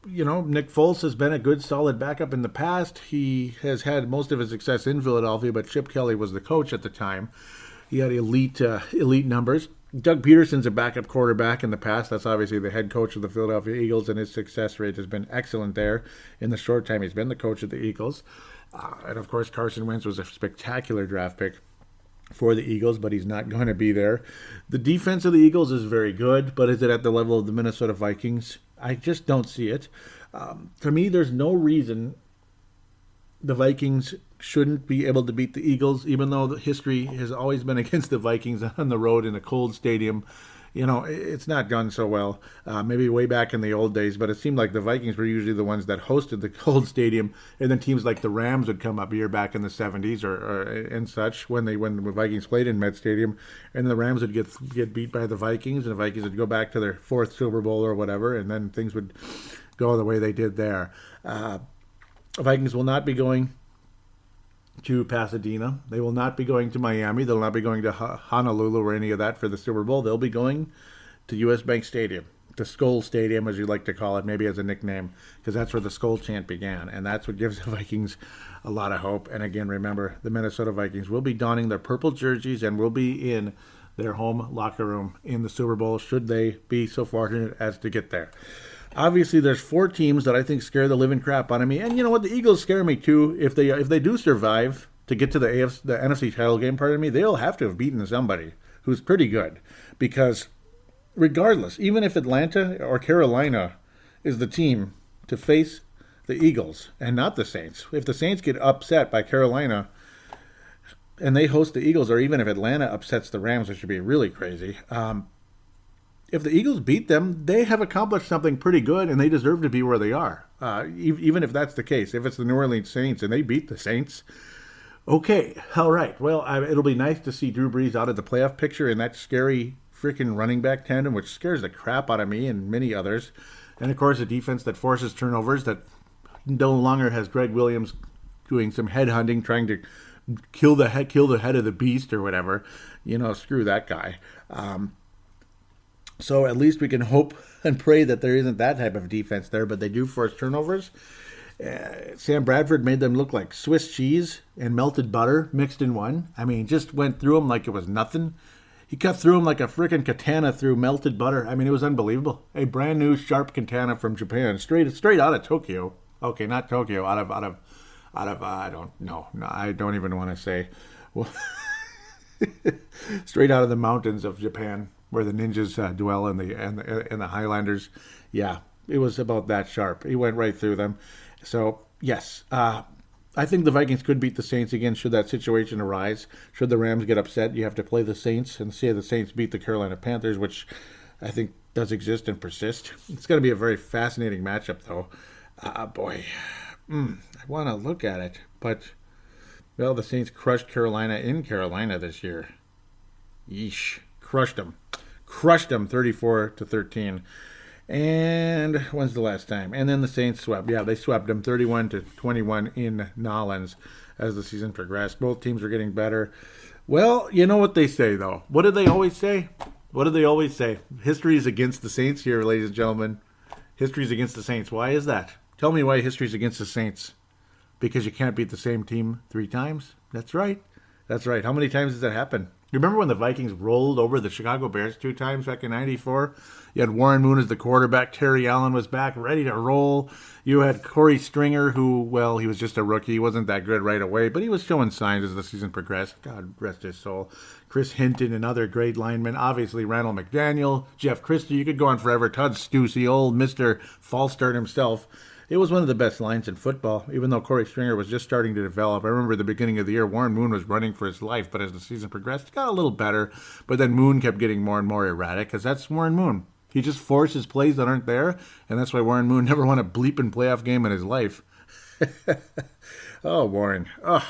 Foles has been a good, solid backup in the past. He has had most of his success in Philadelphia, but Chip Kelly was the coach at the time. He had elite numbers. Doug Peterson's a backup quarterback in the past. That's obviously the head coach of the Philadelphia Eagles, and his success rate has been excellent there in the short time he's been the coach of the Eagles. And, of course, Carson Wentz was a spectacular draft pick for the Eagles, but he's not going to be there. The defense of the Eagles is very good, but is it at the level of the Minnesota Vikings? I just don't see it. To me, there's no reason the Vikings shouldn't be able to beat the Eagles, even though the history has always been against the Vikings on the road in a cold stadium. It's not done so well. Maybe way back in the old days, but it seemed like the Vikings were usually the ones that hosted the cold stadium, and then teams like the Rams would come up here back in the 70s or and such when the Vikings played in Met Stadium, and the Rams would get beat by the Vikings, and the Vikings would go back to their fourth Super Bowl or whatever, and then things would go the way they did there. Vikings will not be going to Pasadena. They will not be going to Miami. They'll not be going to Honolulu or any of that for the Super Bowl. They'll be going to U.S. Bank Stadium, the Skull Stadium, as you like to call it, maybe as a nickname, because that's where the Skull chant began, and that's what gives the Vikings a lot of hope. And again, remember, the Minnesota Vikings will be donning their purple jerseys and will be in their home locker room in the Super Bowl, should they be so fortunate as to get there. Obviously, there's 4 teams that I think scare the living crap out of me. And you know what? The Eagles scare me, too. If they do survive to get to the NFC title game, they'll have to have beaten somebody who's pretty good. Because regardless, even if Atlanta or Carolina is the team to face the Eagles and not the Saints, if the Saints get upset by Carolina and they host the Eagles, or even if Atlanta upsets the Rams, which would be really crazy, if the Eagles beat them, they have accomplished something pretty good, and they deserve to be where they are, even if that's the case. If it's the New Orleans Saints and they beat the Saints, okay, all right. Well, it'll be nice to see Drew Brees out of the playoff picture in that scary freaking running back tandem, which scares the crap out of me and many others. And, of course, a defense that forces turnovers, that no longer has Greg Williams doing some headhunting, trying to kill the head of the beast or whatever. Screw that guy. So at least we can hope and pray that there isn't that type of defense there, but they do force turnovers. Sam Bradford made them look like Swiss cheese and melted butter mixed in one. I mean, just went through them like it was nothing. He cut through them like a freaking katana through melted butter. I mean, it was unbelievable. A brand new sharp katana from Japan, straight out of Tokyo. Okay, not Tokyo, out of I don't know. No, I don't even want to say. Well, straight out of the mountains of Japan, where the ninjas dwell and the Highlanders. Yeah, it was about that sharp. He went right through them. So, yes, I think the Vikings could beat the Saints again should that situation arise. Should the Rams get upset, you have to play the Saints and see the Saints beat the Carolina Panthers, which I think does exist and persist. It's going to be a very fascinating matchup, though. Boy, I want to look at it. But, well, the Saints crushed Carolina in Carolina this year. Yeesh. Crushed them 34-13. And when's the last time? And then the Saints swept. Yeah, they swept them 31-21 in Nolens as the season progressed. Both teams are getting better. Well, you know what they say, though. What do they always say? History is against the Saints here, ladies and gentlemen. History is against the Saints. Why is that? Tell me why history is against the Saints. Because you can't beat the same team 3 times? That's right. How many times has that happened? You remember when the Vikings rolled over the Chicago Bears 2 times back in '94? You had Warren Moon as the quarterback. Terry Allen was back, ready to roll. You had Corey Stringer, who, well, he was just a rookie. He wasn't that good right away, but he was showing signs as the season progressed. God rest his soul. Chris Hinton and other great linemen. Obviously, Randall McDaniel, Jeff Christie. You could go on forever. Todd Stussy, old Mr. False Start himself. It was one of the best lines in football, even though Corey Stringer was just starting to develop. I remember at the beginning of the year, Warren Moon was running for his life, but as the season progressed, it got a little better. But then Moon kept getting more and more erratic, because that's Warren Moon. He just forces plays that aren't there, and that's why Warren Moon never won a bleeping playoff game in his life. Oh, Warren. Oh,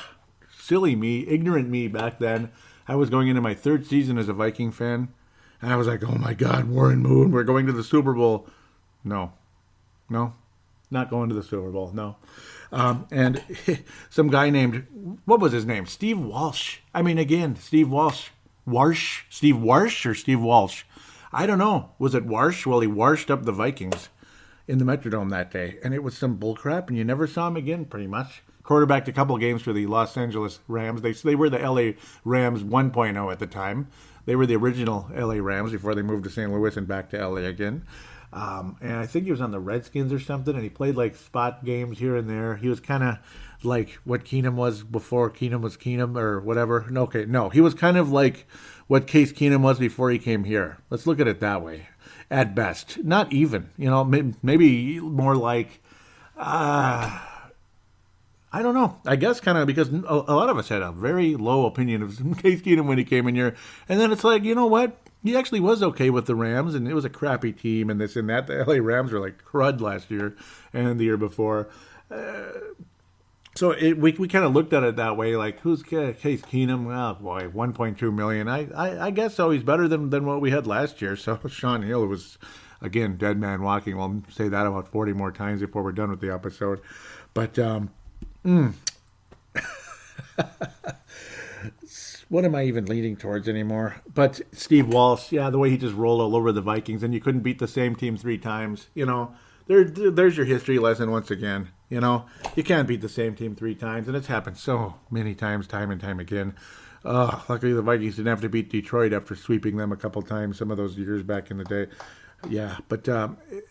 silly me, ignorant me back then. I was going into my 3rd season as a Viking fan, and I was like, oh my God, Warren Moon, we're going to the Super Bowl. No. Not going to the Super Bowl, no. And some guy named, what was his name? Steve Walsh. Steve Walsh. Steve Warsh or Steve Walsh? I don't know. Was it Warsh? Well, he washed up the Vikings in the Metrodome that day. And it was some bullcrap, and you never saw him again, pretty much. Quarterbacked a couple games for the Los Angeles Rams. They were the LA Rams 1.0 at the time. They were the original LA Rams before they moved to St. Louis and back to LA again. And I think he was on the Redskins or something, and he played like spot games here and there. He was kind of like what Keenum was before Keenum was Keenum or whatever. No, he was kind of like what Case Keenum was before he came here. Let's look at it that way, at best. Not even, maybe more like, I don't know. I guess kind of because a lot of us had a very low opinion of Case Keenum when he came in here. And then it's like, you know what? He actually was okay with the Rams, and it was a crappy team, and this and that. The LA Rams were like crud last year and the year before. So we kind of looked at it that way, like, who's Case Keenum? Oh, boy, $1.2 million. I guess so. He's better than what we had last year. So Sean Hill was, again, dead man walking. We'll say that about 40 more times before we're done with the episode. But, what am I even leaning towards anymore? But Steve Walsh, yeah, the way he just rolled all over the Vikings, and you couldn't beat the same team 3 times. There's your history lesson once again. You can't beat the same team 3 times, and it's happened so many times, time and time again. Luckily, the Vikings didn't have to beat Detroit after sweeping them a couple times some of those years back in the day. Yeah, but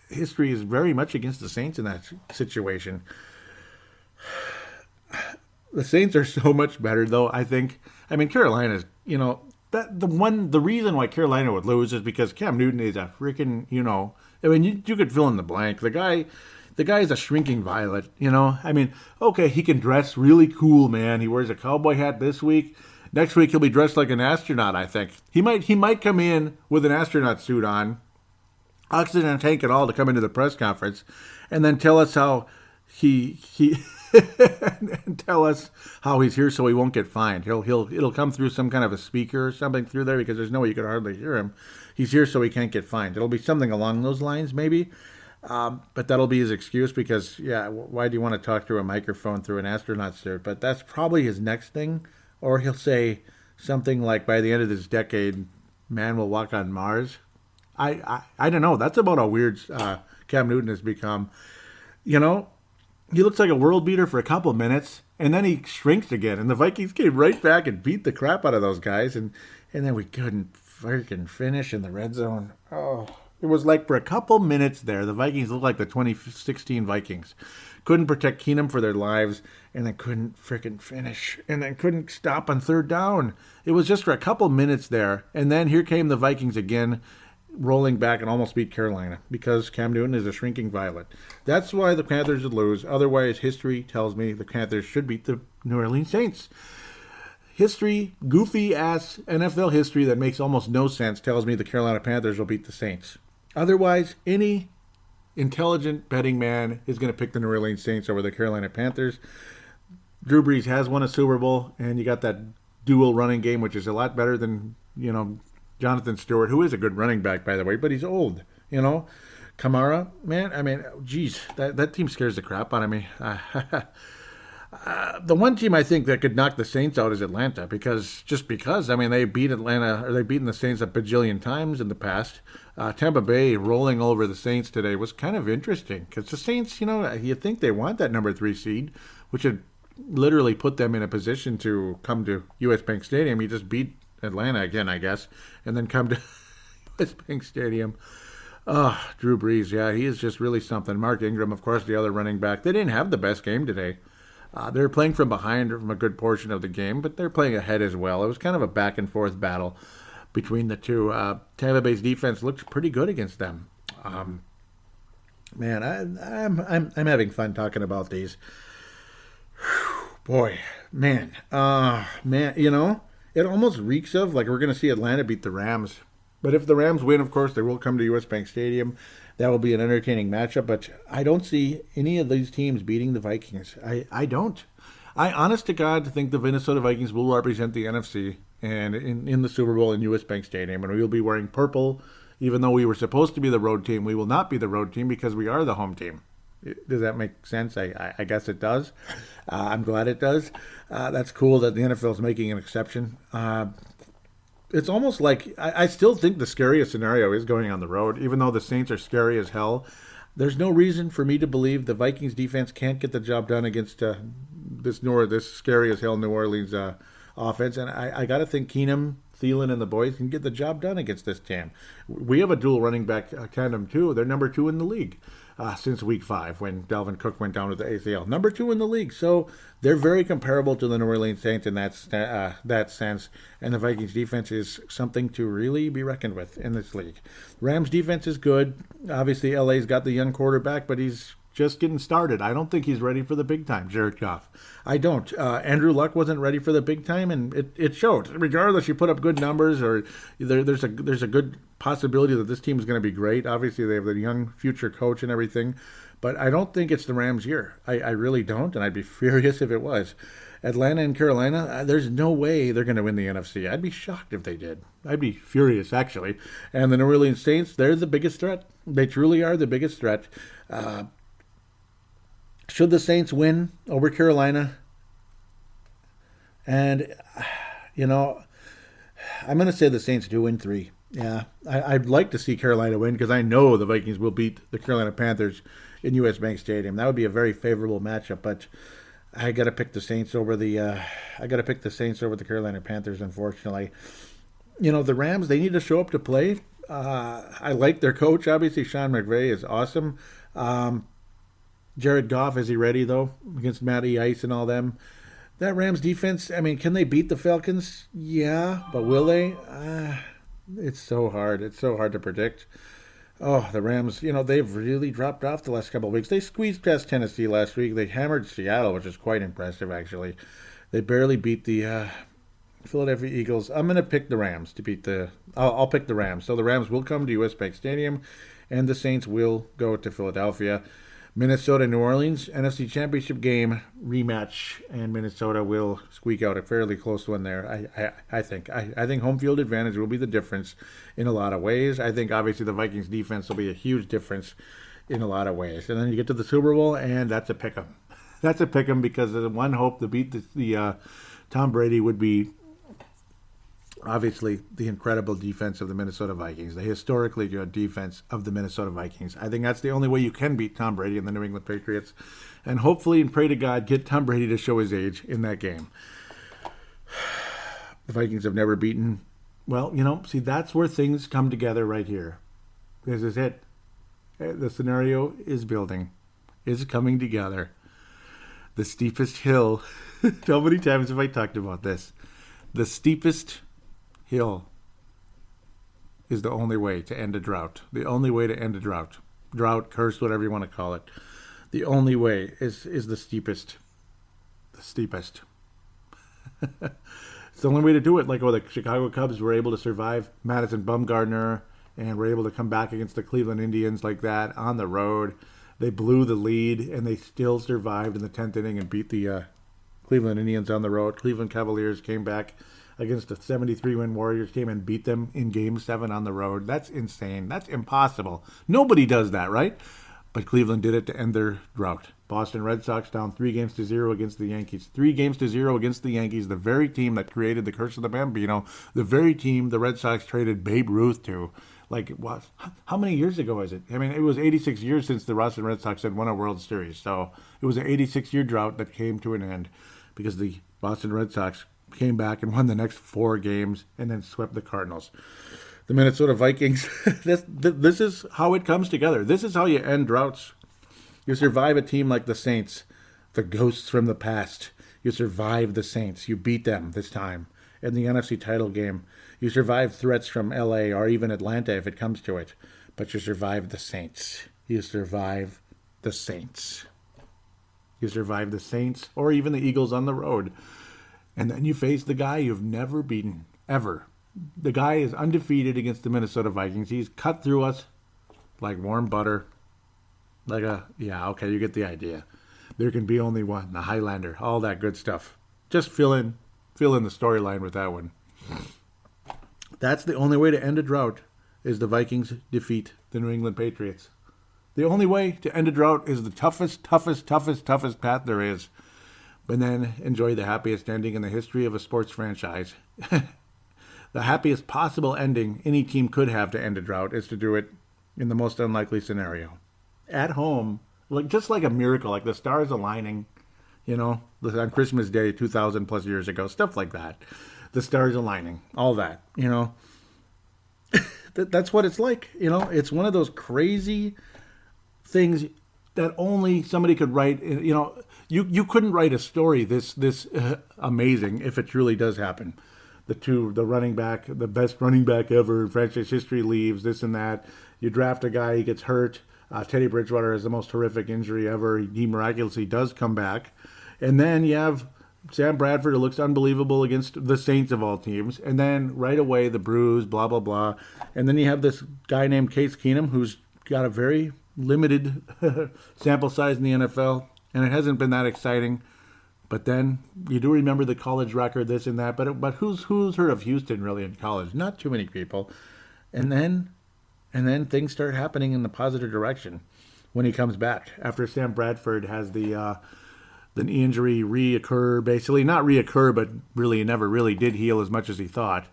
history is very much against the Saints in that situation. The Saints are so much better, though, I think. Carolina's, the reason why Carolina would lose is because Cam Newton is a freaking, you could fill in the blank. The guy is a shrinking violet, okay, he can dress really cool, man. He wears a cowboy hat this week. Next week he'll be dressed like an astronaut, I think. He might come in with an astronaut suit on, oxygen tank and all, to come into the press conference and then tell us how he and tell us how he's here so he won't get fined. It'll come through some kind of a speaker or something through there, because there's no way you could hardly hear him. He's here so he can't get fined. It'll be something along those lines, maybe. But that'll be his excuse, because, why do you want to talk through a microphone through an astronaut suit? But that's probably his next thing. Or he'll say something like, by the end of this decade, man will walk on Mars. I don't know. That's about how weird Cam Newton has become. He looks like a world beater for a couple minutes, and then he shrinks again. And the Vikings came right back and beat the crap out of those guys, and then we couldn't freaking finish in the red zone. Oh, it was like for a couple minutes there, the Vikings looked like the 2016 Vikings. Couldn't protect Keenum for their lives, and then couldn't freaking finish, and then couldn't stop on 3rd down. It was just for a couple minutes there, and then here came the Vikings again, rolling back and almost beat Carolina, because Cam Newton is a shrinking violet. That's why the Panthers would lose. Otherwise, history tells me the Panthers should beat the New Orleans Saints. History, goofy-ass NFL history that makes almost no sense, tells me the Carolina Panthers will beat the Saints. Otherwise, any intelligent betting man is going to pick the New Orleans Saints over the Carolina Panthers. Drew Brees has won a Super Bowl, and you that dual running game, which is a lot better than, Jonathan Stewart, who is a good running back, by the way, but he's old, Kamara, man, geez, that team scares the crap out of me. The one team I think that could knock the Saints out is Atlanta, because they beat Atlanta, or they've beaten the Saints a bajillion times in the past. Tampa Bay rolling over the Saints today was kind of interesting, because the Saints, you think they want that number 3 seed, which would literally put them in a position to come to U.S. Bank Stadium. You just beat Atlanta again, I guess, and then come to West Bank Stadium. Drew Brees, yeah, he is just really something. Mark Ingram, of course, the other running back. They didn't have the best game today. They were playing from behind from a good portion of the game, but they're playing ahead as well. It was kind of a back-and-forth battle between the two. Tampa Bay's defense looked pretty good against them. Man, I'm having fun talking about these. Boy, man, you know, it almost reeks of like we're going to see Atlanta beat the Rams. But if the Rams win, of course, they will come to US Bank Stadium. That will be an entertaining matchup. But I don't see any of these teams beating the Vikings. I don't. I, honest to God, think the Minnesota Vikings will represent the NFC and in the Super Bowl in US Bank Stadium. And we will be wearing purple. Even though we were supposed to be the road team, we will not be the road team because we are the home team. Does that make sense? I guess it does. I'm glad it does. That's cool that the NFL is making an exception. It's almost like I still think the scariest scenario is going on the road, even though the Saints are scary as hell. There's no reason for me to believe the Vikings defense can't get the job done against this scary as hell New Orleans offense. And I got to think Keenum, Thielen, and the boys can get the job done against this team. We have a dual running back tandem, too. They're number 2 in the league since week 5 when Dalvin Cook went down with the ACL. Number 2 in the league. So they're very comparable to the New Orleans Saints in that sense. And the Vikings defense is something to really be reckoned with in this league. Rams defense is good. Obviously, LA's got the young quarterback, but he's just getting started. I don't think he's ready for the big time, Jared Goff. I don't. Andrew Luck wasn't ready for the big time, and it showed. Regardless, you put up good numbers, or there's a good possibility that this team is going to be great. Obviously, they have the young future coach and everything, but I don't think it's the Rams' year. I really don't, and I'd be furious if it was. Atlanta and Carolina, there's no way they're going to win the NFC. I'd be shocked if they did. I'd be furious, actually. And the New Orleans Saints, they're the biggest threat. They truly are the biggest threat. Should the Saints win over Carolina? And, you know, I'm going to say the Saints do win 3. Yeah, I'd like to see Carolina win because I know the Vikings will beat the Carolina Panthers in US Bank Stadium. That would be a very favorable matchup, but I got to pick the Saints over the Carolina Panthers, unfortunately. You know, the Rams, they need to show up to play. I like their coach, obviously. Sean McVay is awesome. Jared Goff, is he ready, though, against Matty Ice and all them? That Rams defense, I mean, can they beat the Falcons? Yeah, but will they? It's so hard. It's so hard to predict. Oh, the Rams, you know, they've really dropped off the last couple of weeks. They squeezed past Tennessee last week. They hammered Seattle, which is quite impressive, actually. They barely beat the Philadelphia Eagles. I'm going to pick the Rams to beat I'll pick the Rams. So the Rams will come to US Bank Stadium, and the Saints will go to Philadelphia. Minnesota, New Orleans, NFC Championship game rematch, and Minnesota will squeak out a fairly close one there. I think home field advantage will be the difference in a lot of ways. I think obviously the Vikings defense will be a huge difference in a lot of ways. And then you get to the Super Bowl, and that's a pick 'em. That's a pick 'em because the one hope to beat the Tom Brady would be obviously the incredible defense of the Minnesota Vikings, the historically good defense of the Minnesota Vikings. I think that's the only way you can beat Tom Brady and the New England Patriots. And hopefully, and pray to God, get Tom Brady to show his age in that game. The Vikings have never beaten. Well, you know, see, that's where things come together right here. This is it. The scenario is building, is coming together. The steepest hill. How many times have I talked about this? The steepest hill is the only way to end a drought. The only way to end a drought. Drought, curse, whatever you want to call it. The only way is the steepest. The steepest. It's the only way to do it. Like the Chicago Cubs were able to survive Madison Bumgarner and were able to come back against the Cleveland Indians like that on the road. They blew the lead and they still survived in the 10th inning and beat the Cleveland Indians on the road. Cleveland Cavaliers came back against a 73-win Warriors team and beat them in Game 7 on the road. That's insane. That's impossible. Nobody does that, right? But Cleveland did it to end their drought. Boston Red Sox down 3-0 against the Yankees. 3-0 against the Yankees, the very team that created the curse of the Bambino, the very team the Red Sox traded Babe Ruth to. Like, what? How many years ago is it? I mean, it was 86 years since the Boston Red Sox had won a World Series. So it was an 86-year drought that came to an end because the Boston Red Sox came back and won the next 4 games and then swept the Cardinals. The Minnesota Vikings, this is how it comes together. This is how you end droughts. You survive a team like the Saints, the ghosts from the past. You survive the Saints. You beat them this time in the NFC title game. You survive threats from LA or even Atlanta if it comes to it. But you survive the Saints. You survive the Saints. You survive the Saints or even the Eagles on the road. And then you face the guy you've never beaten, ever. The guy is undefeated against the Minnesota Vikings. He's cut through us like warm butter. You get the idea. There can be only one, the Highlander, all that good stuff. Just fill in the storyline with that one. That's the only way to end a drought, is the Vikings defeat the New England Patriots. The only way to end a drought is the toughest path there is. But then enjoy the happiest ending in the history of a sports franchise. The happiest possible ending any team could have to end a drought is to do it in the most unlikely scenario. At home, just like a miracle, like the stars aligning, on Christmas Day 2,000 plus years ago, stuff like that. The stars aligning, all that, That's what it's like, It's one of those crazy things that only somebody could write, You couldn't write a story this amazing if it truly does happen. The running back, the best running back ever in franchise history leaves, this and that. You draft a guy, he gets hurt. Teddy Bridgewater has the most horrific injury ever. He miraculously does come back. And then you have Sam Bradford, who looks unbelievable against the Saints of all teams. And then right away, the bruise, blah, blah, blah. And then you have this guy named Case Keenum, who's got a very limited sample size in the NFL. And it hasn't been that exciting. But then you do remember the college record, this and that. But who's heard of Houston really in college? Not too many people. And then things start happening in the positive direction when he comes back. After Sam Bradford has the knee injury reoccur, basically not reoccur, but really he never really did heal as much as he thought.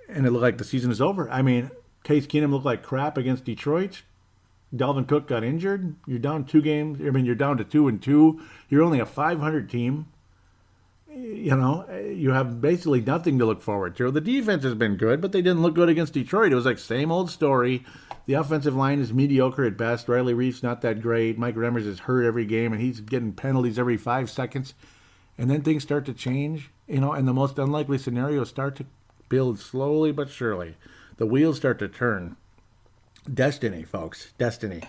And it looked like the season is over. I mean, Case Keenum looked like crap against Detroit. Dalvin Cook got injured. You're down 2 games. You're down to 2-2. You're only a 500 team. You have basically nothing to look forward to. The defense has been good, but they didn't look good against Detroit. It was like same old story. The offensive line is mediocre at best. Riley Reif's not that great. Mike Remmers is hurt every game, and he's getting penalties every 5 seconds. And then things start to change, and the most unlikely scenarios start to build slowly but surely. The wheels start to turn. Destiny, folks. Destiny.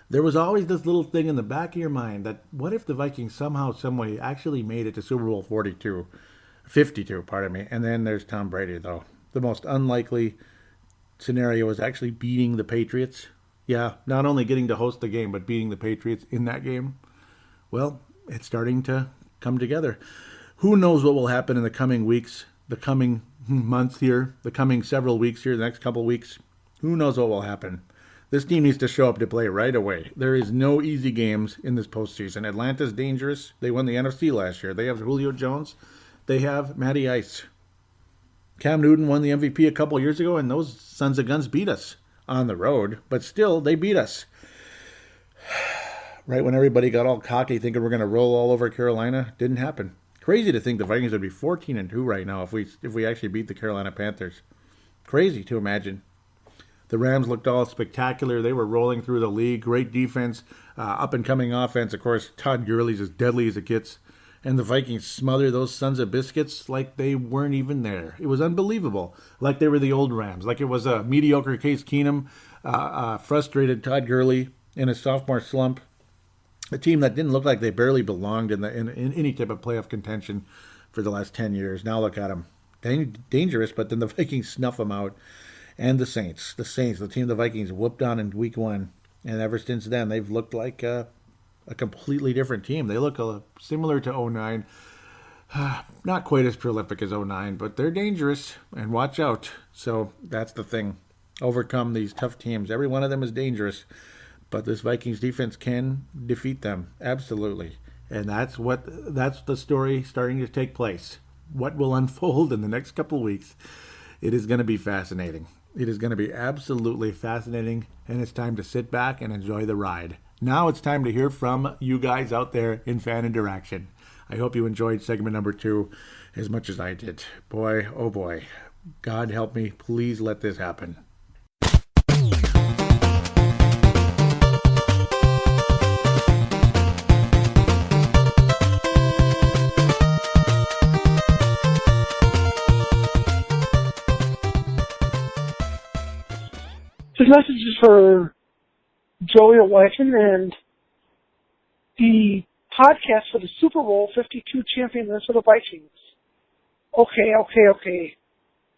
There was always this little thing in the back of your mind that what if the Vikings somehow, someway actually made it to Super Bowl 52, and then there's Tom Brady, though. The most unlikely scenario is actually beating the Patriots. Yeah, not only getting to host the game, but beating the Patriots in that game. Well, it's starting to come together. Who knows what will happen in the coming weeks, the coming months here, the coming several weeks here, the next couple weeks. Who knows what will happen? This team needs to show up to play right away. There is no easy games in this postseason. Atlanta's dangerous. They won the NFC last year. They have Julio Jones. They have Matty Ice. Cam Newton won the MVP a couple years ago, and those sons of guns beat us on the road. But still, they beat us. Right when everybody got all cocky thinking we're going to roll all over Carolina, didn't happen. Crazy to think the Vikings would be 14-2 right now if we actually beat the Carolina Panthers. Crazy to imagine. The Rams looked all spectacular. They were rolling through the league. Great defense, up-and-coming offense. Of course, Todd Gurley's as deadly as it gets. And the Vikings smother those sons of biscuits like they weren't even there. It was unbelievable. Like they were the old Rams. Like it was a mediocre Case Keenum, frustrated Todd Gurley in a sophomore slump. A team that didn't look like they barely belonged in any type of playoff contention for the last 10 years. Now look at them. Dangerous, but then the Vikings snuff them out. And the Saints, the team the Vikings whooped on in week 1. And ever since then, they've looked like a completely different team. They look similar to 2009. Not quite as prolific as 2009, but they're dangerous. And watch out. So that's the thing. Overcome these tough teams. Every one of them is dangerous. But this Vikings defense can defeat them. Absolutely. And that's the story starting to take place. What will unfold in the next couple weeks. It is going to be fascinating. It is going to be absolutely fascinating, and it's time to sit back and enjoy the ride. Now it's time to hear from you guys out there in fan interaction. I hope you enjoyed segment number 2. as much as I did. Boy, oh boy. God help me. Please let this happen. This message is for Joey Whiten and the podcast for the Super Bowl 52 champion Minnesota Vikings. Okay.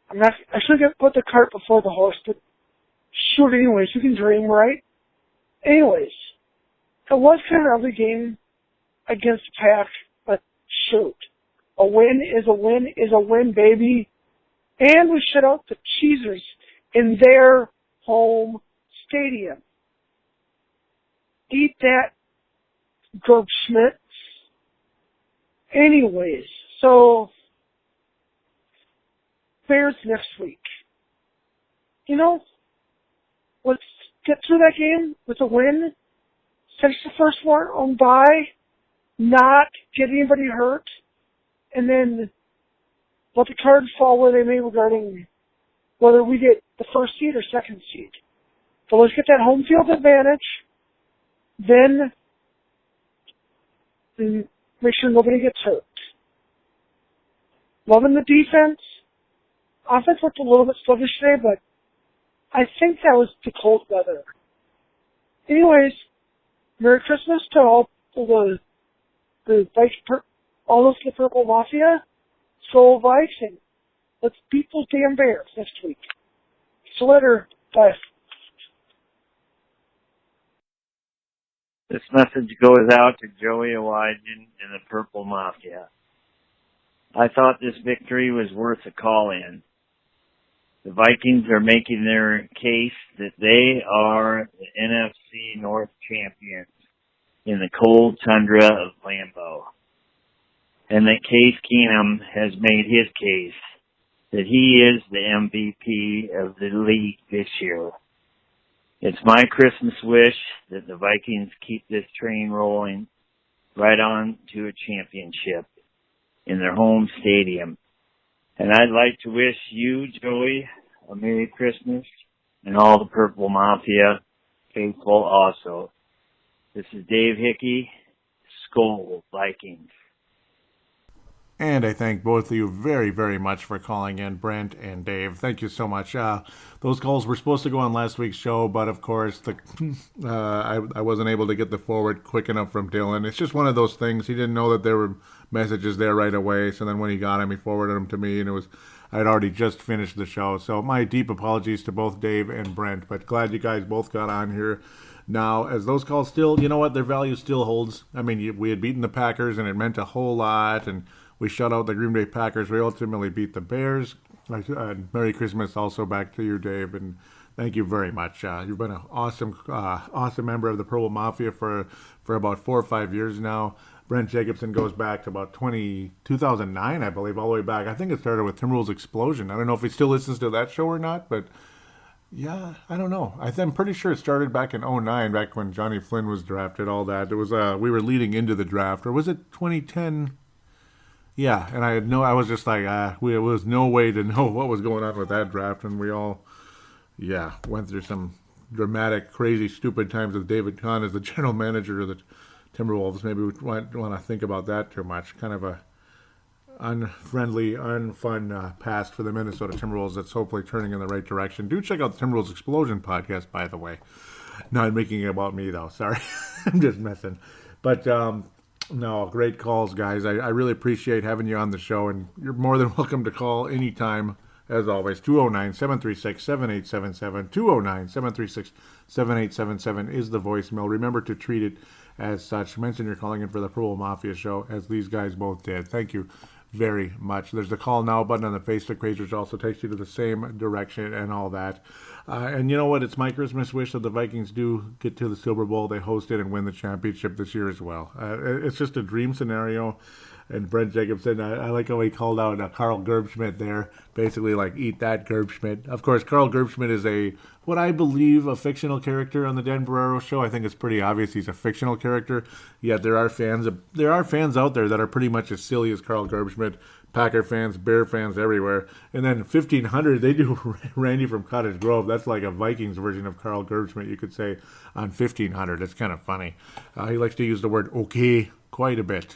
I shouldn't have put the cart before the horse, but shoot, anyways, you can dream, right? Anyways, it was kind of an ugly game against the Pack, but shoot. A win is a win is a win, baby. And we shut out the Cheezers in their home stadium. Eat that, Gerb Schmidt. Anyways, so Bears next week. Let's get through that game with a win. Finish the first one on bye, not get anybody hurt, and then let the cards fall where they may regarding whether we get the first seed or second seed. So let's get that home field advantage, then make sure nobody gets hurt. Loving the defense. Offense looked a little bit sluggish today, but I think that was the cold weather. Anyways, Merry Christmas to all the Vikes, all those the Purple Mafia, Skull Vikes, and let's beat those damn Bears next week. See you later. Bye. This message goes out to Joey Elijah and the Purple Mafia. I thought this victory was worth a call-in. The Vikings are making their case that they are the NFC North champions in the cold tundra of Lambeau. And that Case Keenum has made his case that he is the MVP of the league this year. It's my Christmas wish that the Vikings keep this train rolling right on to a championship in their home stadium. And I'd like to wish you, Joey, a Merry Christmas, and all the Purple Mafia faithful also. This is Dave Hickey, Skol Vikings. And I thank both of you very, very much for calling in, Brent and Dave. Thank you so much. Those calls were supposed to go on last week's show, but of course, I wasn't able to get the forward quick enough from Dylan. It's just one of those things. He didn't know that there were messages there right away, so then when he got them, he forwarded them to me, and I'd already just finished the show. So my deep apologies to both Dave and Brent, but glad you guys both got on here. Now, as those calls still, you know what, their value still holds. I mean, we had beaten the Packers, and it meant a whole lot, and we shut out the Green Bay Packers. We ultimately beat the Bears. Merry Christmas also back to you, Dave, and thank you very much. You've been an awesome member of the Purple Mafia for about 4 or 5 years now. Brent Jacobson goes back to about 2009, I believe, all the way back. I think it started with Timberwolves Explosion. I don't know if he still listens to that show or not, but yeah, I don't know. I'm pretty sure it started back in 2009, back when Johnny Flynn was drafted, all that. It was we were leading into the draft, or was it 2010? Yeah, and I was just like, there was no way to know what was going on with that draft, and we all, went through some dramatic, crazy, stupid times with David Kahn as the general manager of the Timberwolves. Maybe we don't want to think about that too much. Kind of a unfriendly, unfun past for the Minnesota Timberwolves that's hopefully turning in the right direction. Do check out the Timberwolves Explosion podcast, by the way. Not making it about me, though. Sorry. I'm just messing. But, no, great calls, guys. I really appreciate having you on the show, and you're more than welcome to call anytime, as always. 209-736-7877. 209-736-7877 is the voicemail. Remember to treat it as such. Mention you're calling in for the Purple Mafia show, as these guys both did. Thank you very much. There's the call now button on the Facebook page, which also takes you to the same direction and all that. And you know what? It's my Christmas wish that the Vikings do get to the Super Bowl. They host it and win the championship this year as well. It's just a dream scenario. And Brent Jacobson, I like how he called out Carl Gerbschmidt there, basically like, eat that, Gerbschmidt. Of course, Carl Gerbschmidt is a what I believe a fictional character on the Dan Barreiro show. I think it's pretty obvious he's a fictional character. Yet there are fans out there that are pretty much as silly as Carl Gerbschmidt. Packer fans, Bear fans everywhere. And then 1500, they do Randy from Cottage Grove. That's like a Vikings version of Carl Gerbschmidt, you could say, on 1500. It's kind of funny. He likes to use the word okay quite a bit.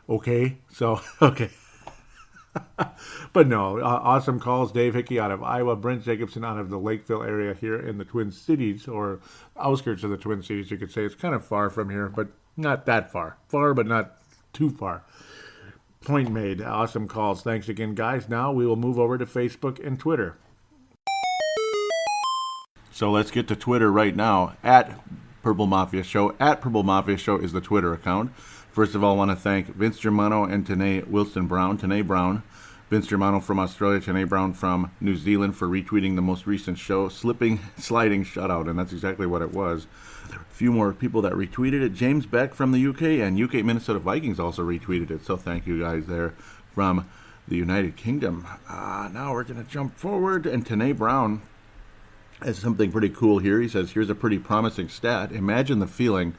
Okay? So, okay. But no, awesome calls. Dave Hickey out of Iowa, Brent Jacobson out of the Lakeville area here in the Twin Cities, or outskirts of the Twin Cities, you could say. It's kind of far from here, but not that far. Far, but not too far. Point made. Awesome calls. Thanks again, guys. Now we will move over to Facebook and Twitter. So let's get to Twitter right now. At Purple Mafia Show. At Purple Mafia Show is the Twitter account. First of all, I want to thank Vince Germano and Tanae Brown. Vince Germano from Australia, Tanae Brown from New Zealand for retweeting the most recent show, Sliding Shutout, and that's exactly what it was. A few more people that retweeted it. James Beck from the UK and UK Minnesota Vikings also retweeted it, so thank you guys there from the United Kingdom. Now we're going to jump forward, and Tanae Brown has something pretty cool here. He says, here's a pretty promising stat. Imagine the feeling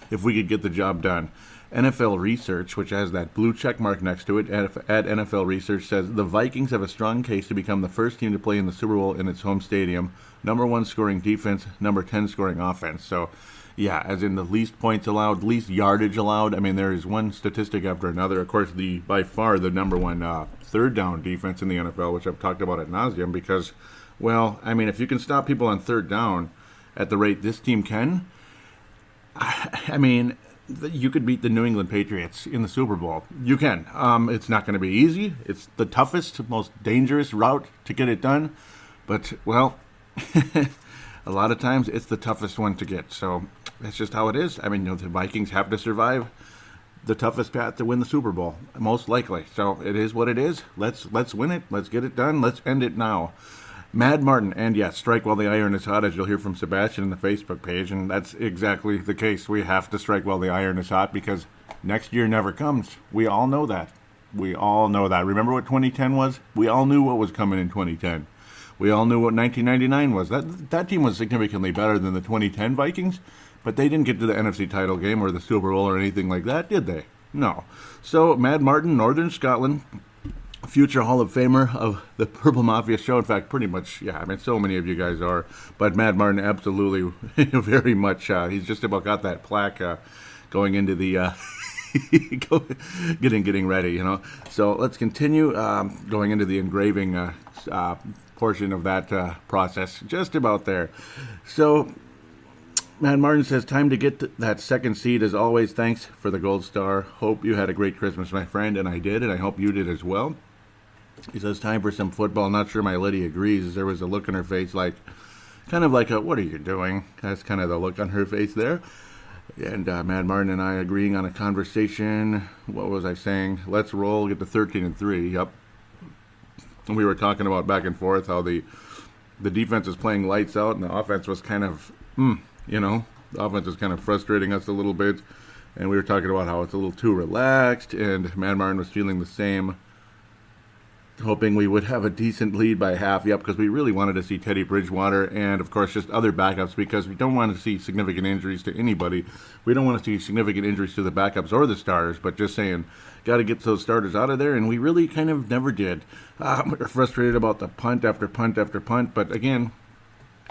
if we could get the job done. NFL Research, which has that blue check mark next to it, at NFL Research says the Vikings have a strong case to become the first team to play in the Super Bowl in its home stadium. Number 1 scoring defense, number 10 scoring offense. So, yeah, as in the least points allowed, least yardage allowed. I mean, there is one statistic after another. Of course, by far the number 1 third down defense in the NFL, which I've talked about ad nauseum because, well, I mean, if you can stop people on third down at the rate this team can, I mean, you could beat the New England Patriots in the Super Bowl. You can. It's not going to be easy. It's the toughest, most dangerous route to get it done. But, well, a lot of times it's the toughest one to get. So that's just how it is. I mean, the Vikings have to survive the toughest path to win the Super Bowl, most likely. So it is what it is. Let's win it. Let's get it done. Let's end it now. Mad Martin, and yes, strike while the iron is hot, as you'll hear from Sebastian in the Facebook page, and that's exactly the case. We have to strike while the iron is hot because next year never comes. We all know that. Remember what 2010 was? We all knew what was coming in 2010. We all knew what 1999 was. That team was significantly better than the 2010 Vikings, but they didn't get to the NFC title game or the Super Bowl or anything like that, did they? No. So, Mad Martin, Northern Scotland, future Hall of Famer of the Purple Mafia show. In fact, pretty much, yeah, I mean, so many of you guys are. But Mad Martin, absolutely, very much, he's just about got that plaque going into the, getting ready, you know. So let's continue going into the engraving portion of that process. Just about there. So Mad Martin says, time to get that second seed as always. Thanks for the gold star. Hope you had a great Christmas, my friend, and I did, and I hope you did as well. He says, time for some football. Not sure my lady agrees. There was a look on her face like, kind of like a, what are you doing? That's kind of the look on her face there. And Mad Martin and I agreeing on a conversation. What was I saying? Let's roll, get to 13-3. Yep. And we were talking about back and forth how the defense was playing lights out and the offense was kind of, the offense was kind of frustrating us a little bit. And we were talking about how it's a little too relaxed. And Mad Martin was feeling the same, hoping we would have a decent lead by half. Yep, because we really wanted to see Teddy Bridgewater and, of course, just other backups because we don't want to see significant injuries to anybody. We don't want to see significant injuries to the backups or the starters, but just saying, got to get those starters out of there, and we really kind of never did. We're frustrated about the punt after punt after punt, but again,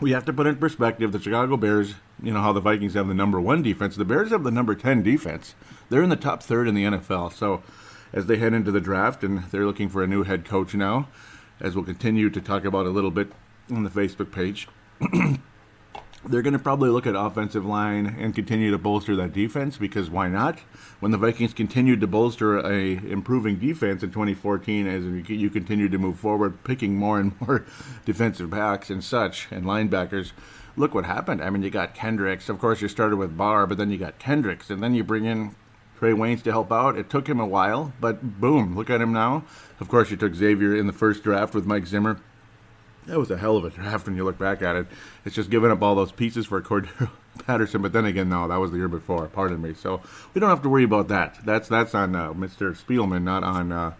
we have to put in perspective the Chicago Bears, you know how the Vikings have the number 1 defense. The Bears have the number 10 defense. They're in the top third in the NFL, so as they head into the draft, and they're looking for a new head coach now, as we'll continue to talk about a little bit on the Facebook page. They're going to probably look at offensive line and continue to bolster that defense, because why not? When the Vikings continued to bolster a improving defense in 2014, as you continue to move forward, picking more and more defensive backs and such, and linebackers, look what happened. I mean, you got Kendricks. Of course, you started with Barr, but then you got Kendricks, and then you bring in Trey Waynes to help out. It took him a while, but boom, look at him now. Of course, you took Xavier in the first draft with Mike Zimmer. That was a hell of a draft when you look back at it. It's just giving up all those pieces for Cordero Patterson, but then again, no, that was the year before, pardon me. So we don't have to worry about that. That's on Mr. Spielman, not on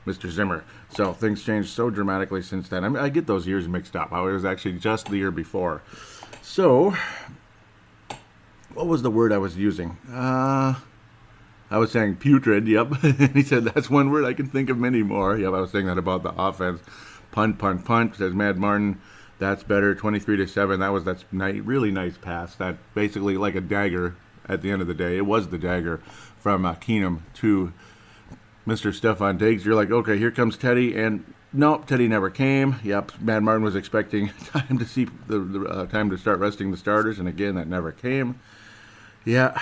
Mr. Zimmer. So things changed so dramatically since then. I mean, I get those years mixed up. It was actually just the year before. So, what was the word I was using? I was saying putrid, yep. He said, that's one word, I can think of many more. Yep, I was saying that about the offense. Punt, punt, punt, says Mad Martin. That's better, 23-7. That's really nice pass. That basically like a dagger at the end of the day. It was the dagger from Keenum to Mr. Stefan Diggs. You're like, okay, here comes Teddy, and nope, Teddy never came. Yep, Mad Martin was expecting time to see the time to start resting the starters, and again, that never came. Yeah,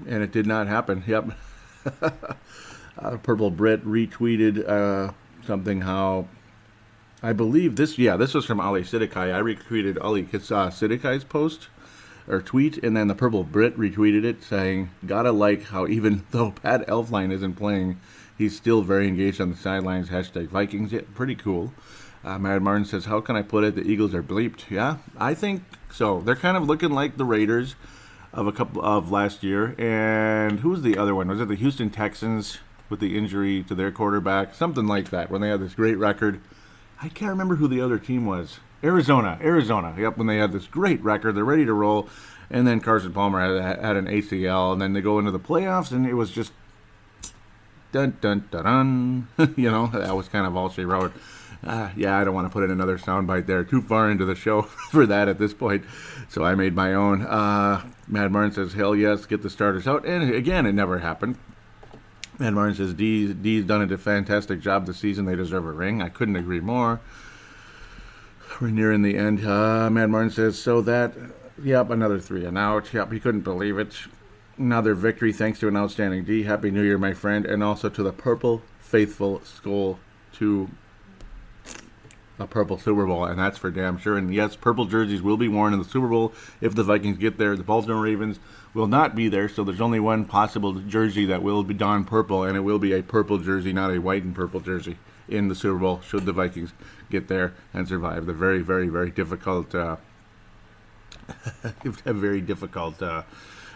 and it did not happen. Yep. Purple Brit retweeted something how, I believe this was from Ali Sidikai. I retweeted Ali Sidikai's post or tweet, and then the Purple Brit retweeted it saying, gotta like how even though Pat Elflein isn't playing, he's still very engaged on the sidelines, #Vikings. Yeah, pretty cool. Mad Martin says, how can I put it? The Eagles are bleeped. Yeah, I think so. They're kind of looking like the Raiders of a couple of last year. And who was the other one? Was it the Houston Texans with the injury to their quarterback? Something like that, when they had this great record. I can't remember who the other team was. Arizona. Yep, when they had this great record, they're ready to roll, and then Carson Palmer had an ACL, and then they go into the playoffs, and it was just dun dun dun dun. That was kind of all she wrote. Yeah, I don't want to put in another soundbite there. Too far into the show for that at this point, so I made my own. Mad Martin says, hell yes, get the starters out, and again, it never happened. Mad Martin says, D's done a fantastic job this season. They deserve a ring. I couldn't agree more. We're nearing the end. Mad Martin says, yep, another 3 and out. Yep, he couldn't believe it. Another victory thanks to an outstanding D. Happy New Year, my friend. And also to the Purple Faithful Skull to a Purple Super Bowl. And that's for damn sure. And yes, purple jerseys will be worn in the Super Bowl if the Vikings get there. The Baltimore Ravens will not be there. So there's only one possible jersey that will be donned purple. And it will be a purple jersey, not a white and purple jersey, in the Super Bowl, should the Vikings get there and survive the very, very, very difficult,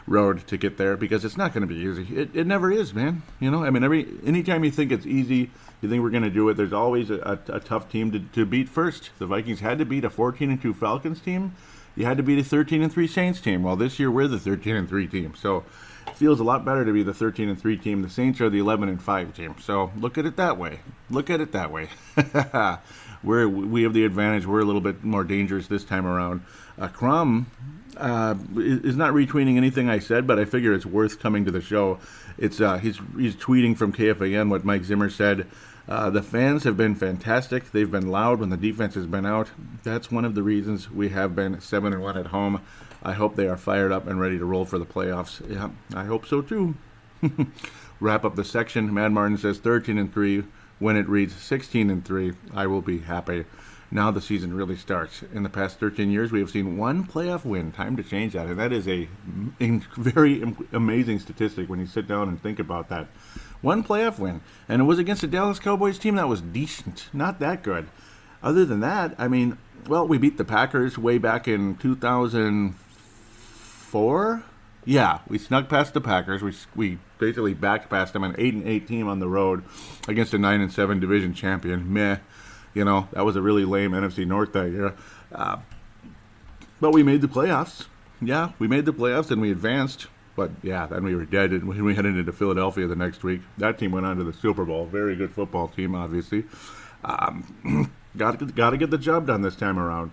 road to get there, because it's not going to be easy. It never is, man. Anytime you think it's easy, you think we're going to do it, there's always a tough team to beat first. The Vikings had to beat a 14-2 Falcons team. You had to beat a 13-3 Saints team. Well, this year we're the 13-3 team, so it feels a lot better to be the 13-3 team. The Saints are the 11-5 team. So look at it that way. We have the advantage. We're a little bit more dangerous this time around. Crum is not retweeting anything I said, but I figure it's worth coming to the show. It's he's tweeting from KFAN what Mike Zimmer said. The fans have been fantastic. They've been loud when the defense has been out. That's one of the reasons we have been 7-1 at home. I hope they are fired up and ready to roll for the playoffs. Yeah, I hope so too. Wrap up the section. Mad Martin says 13-3. When it reads 16-3, I will be happy. Now the season really starts. In the past 13 years, we have seen one playoff win. Time to change that. And that is a very amazing statistic when you sit down and think about that. One playoff win. And it was against the Dallas Cowboys team that was decent. Not that good. Other than that, we beat the Packers way back in 2004. Yeah, we snuck past the Packers. We basically backed past them, an 8-8 team on the road against a 9-7 division champion. Meh. That was a really lame NFC North that year. But we made the playoffs. Yeah, we made the playoffs and we advanced. But yeah, then we were dead and we headed into Philadelphia the next week. That team went on to the Super Bowl. Very good football team, obviously. Got to get the job done this time around.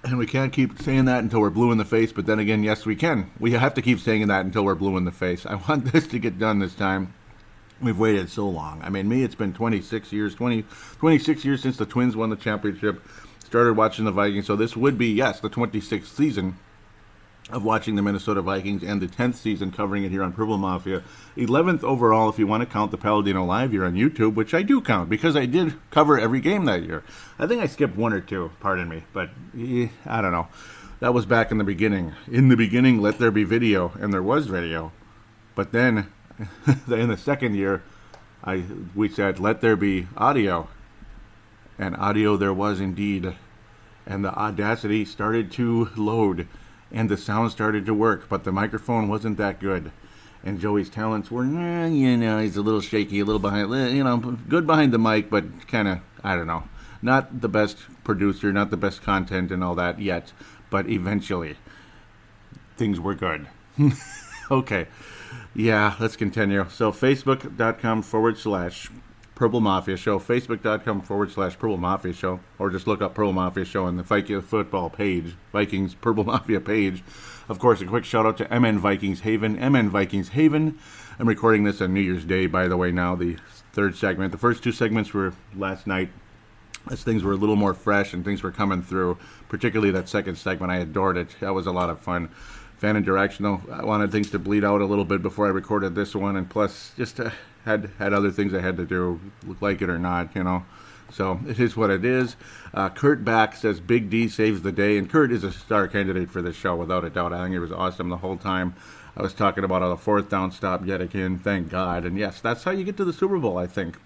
And we can't keep saying that until we're blue in the face. But then again, yes, we can. We have to keep saying that until we're blue in the face. I want this to get done this time. We've waited so long. It's been 26 years since the Twins won the championship. Started watching the Vikings. So this would be, yes, the 26th season of watching the Minnesota Vikings and the 10th season covering it here on Purple Mafia. 11th overall if you want to count the paladinolive here on YouTube, which I do count because I did cover every game that year. I think I skipped one or two, pardon me, but I don't know. That was back in the beginning. In the beginning, let there be video, and there was video. But then, in the second year, we said, let there be audio. And audio there was indeed. And the Audacity started to load. And the sound started to work, but the microphone wasn't that good. And Joey's talents were, he's a little shaky, a little behind, good behind the mic, but kind of, I don't know, not the best producer, not the best content and all that yet, but eventually things were good. Okay. Yeah, let's continue. So Facebook.com/Purple Mafia Show, Facebook.com/Purple Mafia Show, or just look up Purple Mafia Show on the Viking football page, Vikings Purple Mafia page. Of course, a quick shout out to MN Vikings Haven. MN Vikings Haven. I'm recording this on New Year's Day, by the way, now, the third segment. The first two segments were last night, as things were a little more fresh and things were coming through, particularly that second segment. I adored it. That was a lot of fun. Fan interaction, though. I wanted things to bleed out a little bit before I recorded this one, and plus, just had other things I had to do, like it or not, So it is what it is. Kurt Back says Big D saves the day, and Kurt is a star candidate for this show, without a doubt. I think it was awesome the whole time. I was talking about a fourth down stop yet again, thank God. And yes, that's how you get to the Super Bowl, I think.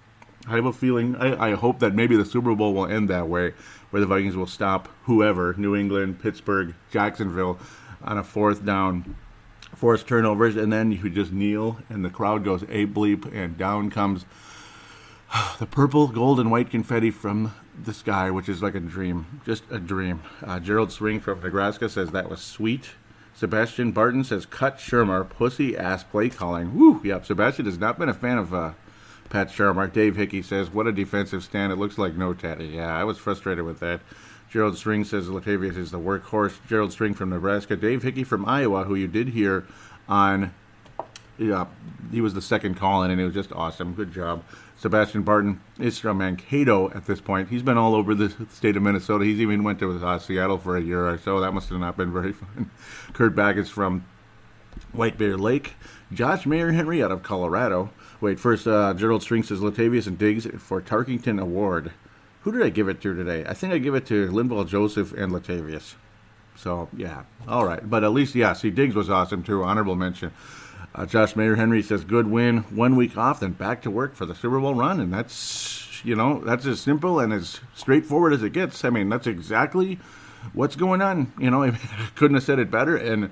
I have a feeling, I hope that maybe the Super Bowl will end that way, where the Vikings will stop whoever, New England, Pittsburgh, Jacksonville, on a fourth down, forced turnovers, and then you just kneel, and the crowd goes ape-bleep, and down comes the purple, gold, and white confetti from the sky, which is like a dream. Just a dream. Gerald Swing from Nebraska says that was sweet. Sebastian Barton says, cut Shermer, pussy-ass play calling. Woo! Yep, Sebastian has not been a fan of Pat Shermer. Dave Hickey says, what a defensive stand. It looks like no tatty. Yeah, I was frustrated with that. Gerald String says Latavius is the workhorse. Gerald String from Nebraska. Dave Hickey from Iowa, who you did hear on... Yeah, he was the second call-in, and it was just awesome. Good job. Sebastian Barton is from Mankato at this point. He's been all over the state of Minnesota. He's even went to Seattle for a year or so. That must have not been very fun. Kurt Back is from White Bear Lake. Josh Mayer Henry out of Colorado. Wait, first, Gerald String says Latavius and Diggs for Tarkington Award. Who did I give it to today? I think I give it to Linval Joseph and Latavius. So, yeah. All right. But at least, yeah, see, Diggs was awesome, too. Honorable mention. Josh Mayer Henry says, good win, 1 week off, then back to work for the Super Bowl run. And that's, that's as simple and as straightforward as it gets. I mean, that's exactly what's going on. I couldn't have said it better. And,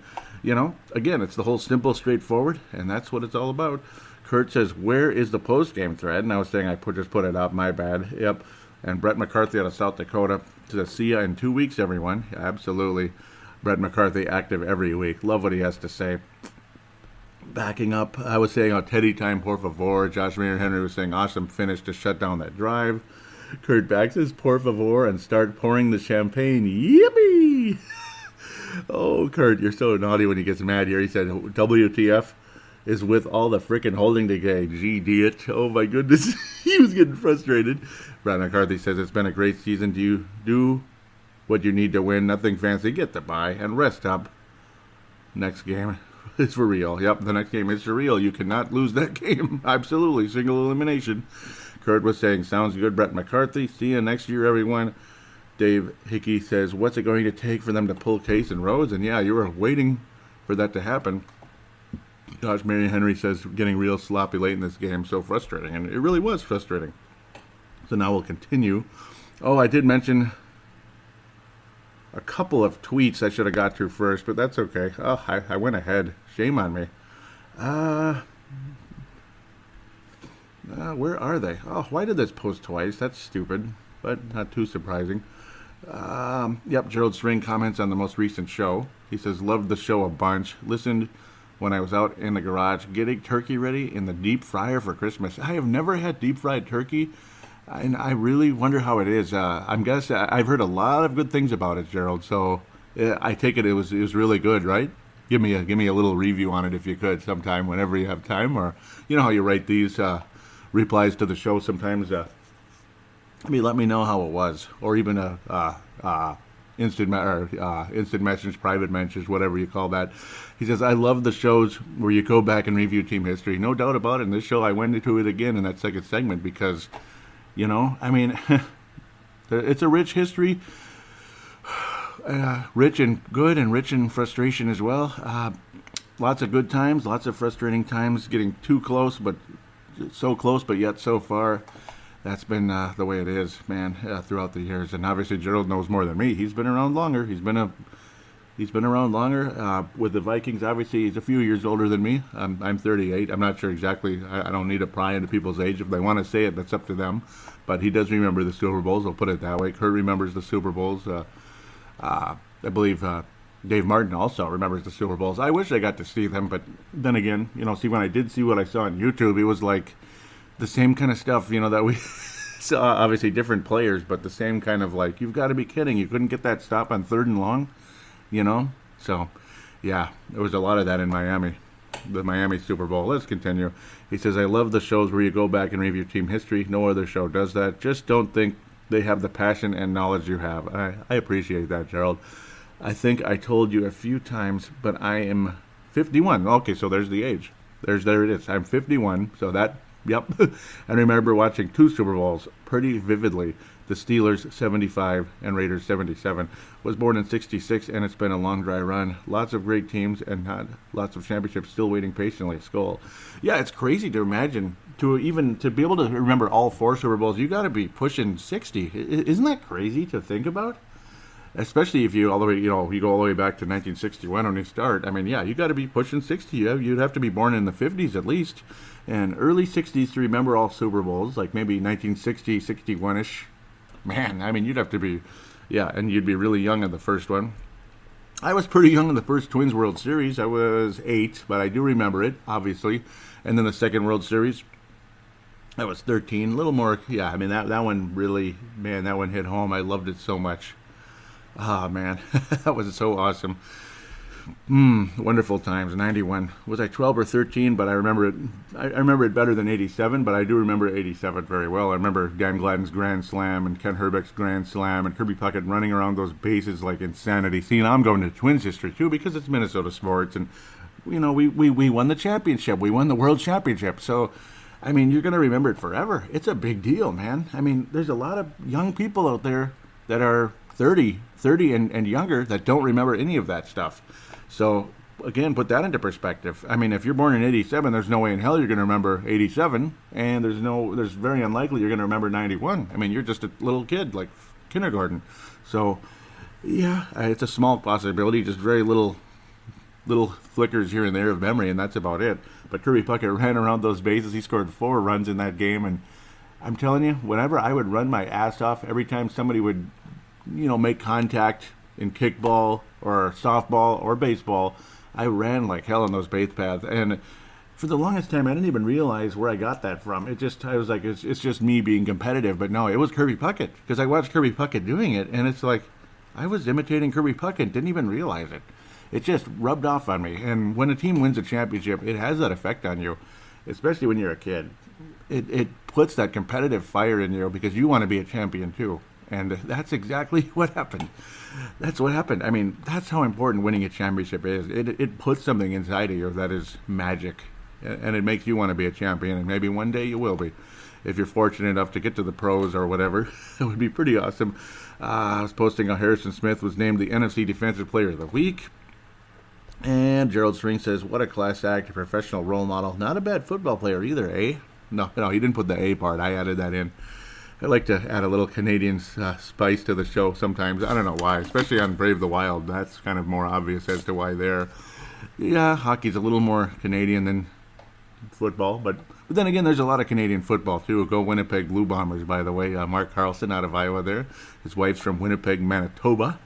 again, it's the whole simple, straightforward, and that's what it's all about. Kurt says, where is the post-game thread? And I was saying I just put it up, my bad. Yep. And Brett McCarthy out of South Dakota says, see ya in 2 weeks, everyone. Yeah, absolutely. Brett McCarthy active every week. Love what he has to say. Backing up, I was saying, Teddy time, por favor. Josh Mayer Henry was saying, awesome finish to shut down that drive. Kurt Back says, por favor, and start pouring the champagne. Yippee! Oh, Kurt, you're so naughty when he gets mad here. He said, WTF is with all the frickin' holding today. Gee, idiot. Oh, my goodness. He was getting frustrated. Brad McCarthy says, it's been a great season. Do you do what you need to win? Nothing fancy. Get the bye and rest up. Next game. It's for real. Yep, the next game is for real. You cannot lose that game. Absolutely. Single elimination. Kurt was saying, sounds good, Brett McCarthy. See you next year, everyone. Dave Hickey says, what's it going to take for them to pull Case and Rhodes? And yeah, you were waiting for that to happen. Josh Marion Henry says, getting real sloppy late in this game. So frustrating. And it really was frustrating. So now we'll continue. Oh, I did mention a couple of tweets I should have got to first, but that's okay. Oh, I went ahead. Shame on me. Where are they? Oh, why did this post twice? That's stupid, but not too surprising. Yep, Gerald String comments on the most recent show. He says, loved the show a bunch. Listened when I was out in the garage getting turkey ready in the deep fryer for Christmas. I have never had deep fried turkey, and I really wonder how it is. I've heard a lot of good things about it, Gerald, so I take it was really good, right? Give me a little review on it if you could sometime, whenever you have time, or you know how you write these replies to the show sometimes. Let me know how it was, or even instant message, private message, whatever you call that. He says, I love the shows where you go back and review team history. No doubt about it. In this show, I went into it again in that second segment because, it's a rich history. Rich in good and rich in frustration as well. Lots of good times, lots of frustrating times, getting too close, but so close, but yet so far. That's been the way it is, man, throughout the years. And obviously Gerald knows more than me. He's been around longer. He's been a He's been around longer. With the Vikings, obviously, he's a few years older than me. I'm 38. I'm not sure exactly. I don't need to pry into people's age. If they want to say it, that's up to them. But he does remember the Super Bowls. I'll put it that way. Kurt remembers the Super Bowls. I believe Dave Martin also remembers the Super Bowls. I wish I got to see them, but then again, see, when I did see what I saw on YouTube, it was like the same kind of stuff, that we saw. Obviously different players, but the same kind of like, you've got to be kidding. You couldn't get that stop on 3rd and long, So, yeah, there was a lot of that in Miami, the Miami Super Bowl. Let's continue. He says, I love the shows where you go back and review team history. No other show does that. Just don't think they have the passion and knowledge you have. I appreciate that, Gerald. I think I told you a few times, but I am 51. Okay, so there's the age. There it is. I'm 51, so that, yep. I remember watching 2 Super Bowls pretty vividly. The Steelers 75 and Raiders 77. Was born in 66, and it's been a long, dry run. Lots of great teams and not lots of championships still waiting patiently. Skull. Yeah, it's crazy to imagine. To be able to remember all 4 Super Bowls, you got to be pushing 60. Isn't that crazy to think about? Especially if you go all the way back to 1961 when you start. I mean, yeah, you got to be pushing 60. You'd have to be born in the 50s at least, and early 60s to remember all Super Bowls, like maybe 1960, 61ish. Man, I mean, you'd have to be, and you'd be really young in the first one. I was pretty young in the first Twins World Series. I was 8, but I do remember it, obviously. And then the second World Series, I was 13, a little more. Yeah, I mean, that one really, man, that one hit home. I loved it so much. Ah, man, that was so awesome. Wonderful times. 91. Was I 12 or 13? But I remember it. I remember it better than 87. But I do remember 87 very well. I remember Dan Gladden's grand slam and Ken Herbeck's grand slam and Kirby Puckett running around those bases like insanity. See, now I'm going to Twins history too because it's Minnesota sports, and we won the championship. We won the world championship. So, I mean, you're going to remember it forever. It's a big deal, man. I mean, there's a lot of young people out there that are 30 and younger that don't remember any of that stuff. So, again, put that into perspective. I mean, if you're born in 87, there's no way in hell you're going to remember 87, and there's very unlikely you're going to remember 91. I mean, you're just a little kid, like kindergarten. So, yeah, it's a small possibility, just very little flickers here and there of memory, and that's about it. But Kirby Puckett ran around those bases. He scored 4 runs in that game, and I'm telling you, whenever I would run my ass off, every time somebody would make contact in kickball or softball or baseball, I ran like hell on those base paths. And for the longest time, I didn't even realize where I got that from. I was like, it's just me being competitive. But no, it was Kirby Puckett, because I watched Kirby Puckett doing it, and it's like I was imitating Kirby Puckett, didn't even realize it. It just rubbed off on me. And when a team wins a championship, it has that effect on you, especially when you're a kid. It puts that competitive fire in you because you want to be a champion too. And that's exactly what happened. That's what happened. I mean, that's how important winning a championship is. It puts something inside of you that is magic. And it makes you want to be a champion. And maybe one day you will be. If you're fortunate enough to get to the pros or whatever, it would be pretty awesome. I was posting how Harrison Smith was named the NFC Defensive Player of the Week. And Gerald String says, what a class act, a professional role model. Not a bad football player either, eh? No, he didn't put the A part. I added that in. I like to add a little Canadian spice to the show sometimes. I don't know why, especially on Brave the Wild. That's kind of more obvious as to why there. Yeah, hockey's a little more Canadian than football, but then again, there's a lot of Canadian football too. Go Winnipeg Blue Bombers, by the way. Mark Carlson out of Iowa there. His wife's from Winnipeg, Manitoba.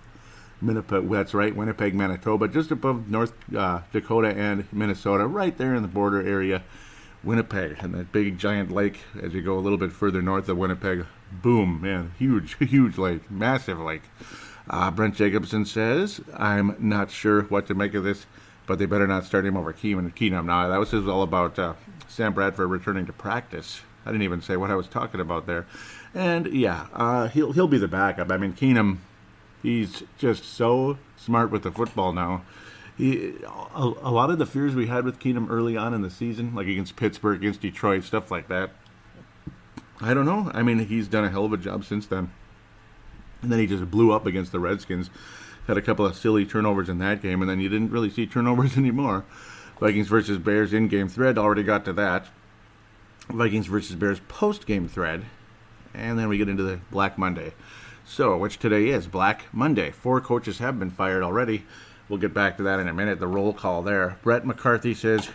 That's right, Winnipeg, Manitoba, just above North Dakota and Minnesota, right there in the border area. Winnipeg, and that big giant lake as you go a little bit further north of Winnipeg. Boom, man, huge lake, massive lake. Brent Jacobson says, I'm not sure what to make of this, but they better not start him over Keenum. Now, that was all about Sam Bradford returning to practice. I didn't even say what I was talking about there. And, yeah, he'll be the backup. I mean, Keenum, he's just so smart with the football now. A lot of the fears we had with Keenum early on in the season, like against Pittsburgh, against Detroit, stuff like that, I don't know. I mean, he's done a hell of a job since then. And then he just blew up against the Redskins. Had a couple of silly turnovers in that game, and then you didn't really see turnovers anymore. Vikings versus Bears in-game thread, already got to that. Vikings versus Bears post-game thread. And then we get into the Black Monday. So, which today is Black Monday. 4 coaches have been fired already. We'll get back to that in a minute, the roll call there. Brett McCarthy says,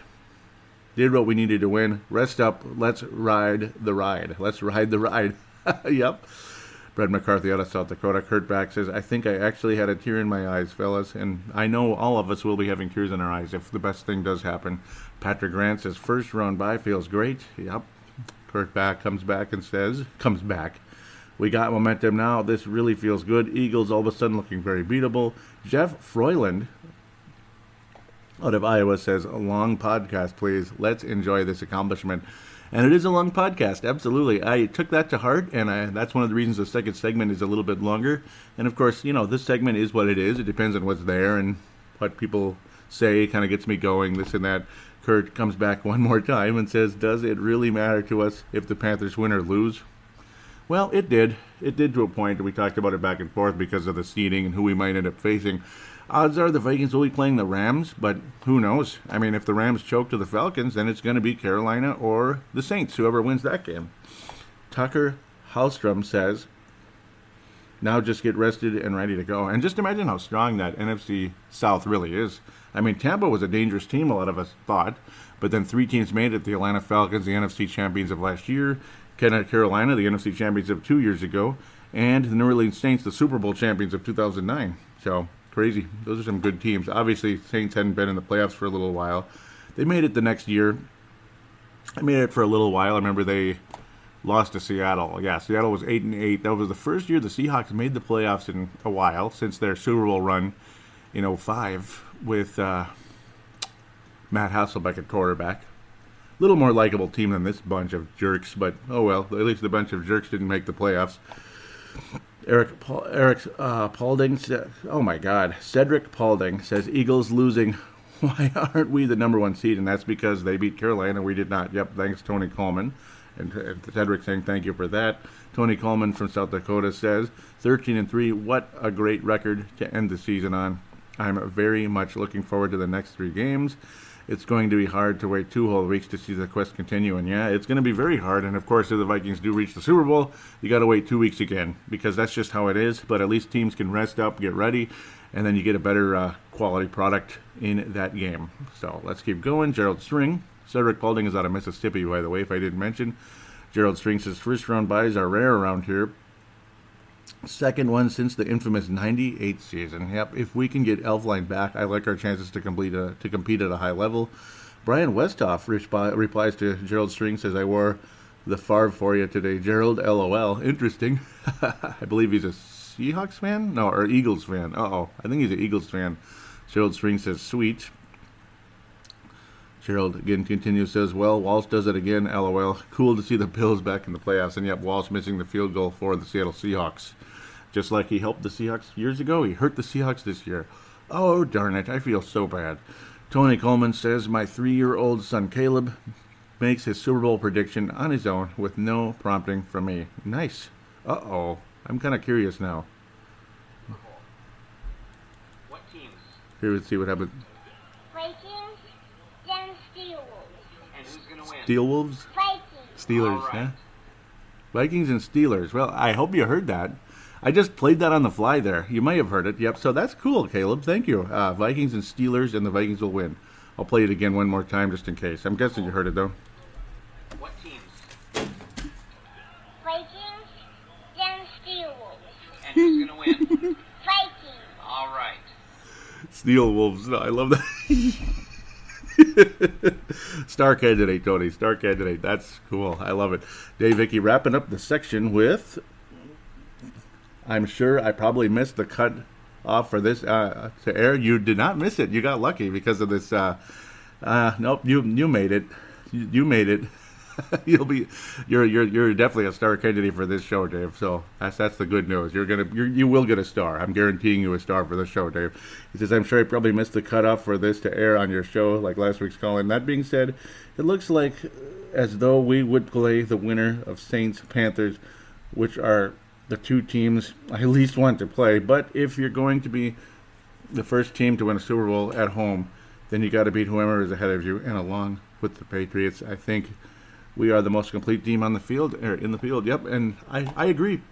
did what we needed to win. Rest up. Let's ride the ride. Let's ride the ride. Yep. Brett McCarthy out of South Dakota. Kurt Back says, I think I actually had a tear in my eyes, fellas. And I know all of us will be having tears in our eyes if the best thing does happen. Patrick Grant says, first round bye feels great. Yep. Kurt Back comes back and says, we got momentum now. This really feels good. Eagles all of a sudden looking very beatable. Jeff Froyland out of Iowa says, a long podcast, please. Let's enjoy this accomplishment. And it is a long podcast, absolutely. I took that to heart, and that's one of the reasons the second segment is a little bit longer. And, of course, this segment is what it is. It depends on what's there and what people say kind of gets me going, this and that. Kurt comes back one more time and says, does it really matter to us if the Panthers win or lose? Well, it did. It did to a point, and we talked about it back and forth because of the seeding and who we might end up facing. Odds are the Vikings will be playing the Rams, but who knows? I mean, if the Rams choke to the Falcons, then it's going to be Carolina or the Saints, whoever wins that game. Tucker Hallstrom says, now just get rested and ready to go. And just imagine how strong that NFC South really is. I mean, Tampa was a dangerous team, a lot of us thought, but then 3 teams made it. The Atlanta Falcons, the NFC champions of last year, Carolina, the NFC champions of 2 years ago, and the New Orleans Saints, the Super Bowl champions of 2009. So, crazy. Those are some good teams. Obviously, Saints hadn't been in the playoffs for a little while. They made it the next year. I made it for a little while. I remember they lost to Seattle. Yeah, Seattle was 8-8. That was the first year the Seahawks made the playoffs in a while since their Super Bowl run in 2005 with Matt Hasselbeck at quarterback. A little more likable team than this bunch of jerks, but oh well. At least the bunch of jerks didn't make the playoffs. Paulding says, oh my God, Cedric Paulding says, Eagles losing. Why aren't we the number 1 seed? And that's because they beat Carolina. We did not. Yep, thanks, Tony Coleman. And Cedric saying thank you for that. Tony Coleman from South Dakota says, 13-3, what a great record to end the season on. I'm very much looking forward to the next 3 games. It's going to be hard to wait 2 whole weeks to see the quest continue. And yeah, it's going to be very hard. And of course, if the Vikings do reach the Super Bowl, you got to wait 2 weeks again because that's just how it is. But at least teams can rest up, get ready, and then you get a better quality product in that game. So let's keep going. Gerald String. Cedric Paulding is out of Mississippi, by the way, if I didn't mention. Gerald String says, first round buys are rare around here. Second one since the infamous 98 season. Yep, if we can get Elfline back, I like our chances to compete at a high level. Brian Westhoff replies to Gerald String, says, I wore the Favre for you today. Gerald, LOL. Interesting. I believe he's a Seahawks fan? No, or Eagles fan. I think he's an Eagles fan. Gerald String says, sweet. Gerald again continues, says, well, Walsh does it again, LOL. Cool to see the Bills back in the playoffs. And yep, Walsh missing the field goal for the Seattle Seahawks. Just like he helped the Seahawks years ago, he hurt the Seahawks this year. Oh, darn it, I feel so bad. Tony Coleman says, my 3-year-old son Caleb makes his Super Bowl prediction on his own with no prompting from me. Nice. Uh-oh, I'm kind of curious now. What teams? Here, let's see what happens. Vikings, then Steelers. And who's going to win? Steel Wolves? Vikings. Steelers, All right. huh? Vikings and Steelers. Well, I hope you heard that. I just played that on the fly there. You may have heard it. Yep, so that's cool, Caleb. Thank you. Vikings and Steelers, and the Vikings will win. I'll play it again one more time just in case. I'm guessing you heard it, though. What teams? Vikings, then Steelers. And who's going to win? Vikings. All right. Steel Wolves. No, I love that. Star candidate, Tony. Star candidate. That's cool. I love it. Dave Vicky wrapping up the section with... I'm sure I probably missed the cut off for this to air. You did not miss it. You got lucky because of this. Nope, you made it. You made it. You're definitely a star candidate for this show, Dave. So that's the good news. You will get a star. I'm guaranteeing you a star for the show, Dave. He says, I'm sure I probably missed the cutoff for this to air on your show, like last week's call. And that being said, it looks like as though we would play the winner of Saints Panthers, which are the 2 teams I least want to play. But if you're going to be the first team to win a Super Bowl at home, then you got to beat whoever is ahead of you. And along with the Patriots, I think we are the most complete team on the field, or in the field. Yep, and I agree.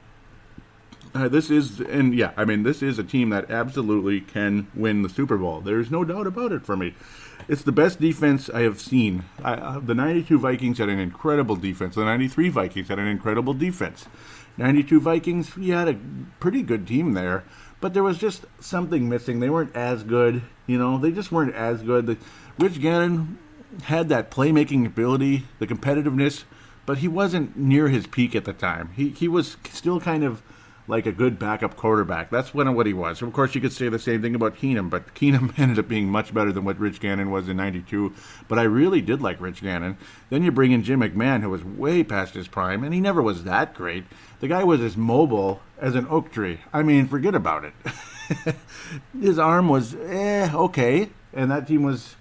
This is a team that absolutely can win the Super Bowl. There's no doubt about it for me. It's the best defense I have seen. The 92 Vikings had an incredible defense. The 93 Vikings had an incredible defense. 92 Vikings, you had a pretty good team there, but there was just something missing. They weren't as good. They just weren't as good. Rich Gannon had that playmaking ability, the competitiveness, but he wasn't near his peak at the time. He was still kind of like a good backup quarterback. That's what he was. Of course, you could say the same thing about Keenum, but Keenum ended up being much better than what Rich Gannon was in 92. But I really did like Rich Gannon. Then you bring in Jim McMahon, who was way past his prime, and he never was that great. The guy was as mobile as an oak tree. I mean, forget about it. His arm was, okay. And that team was,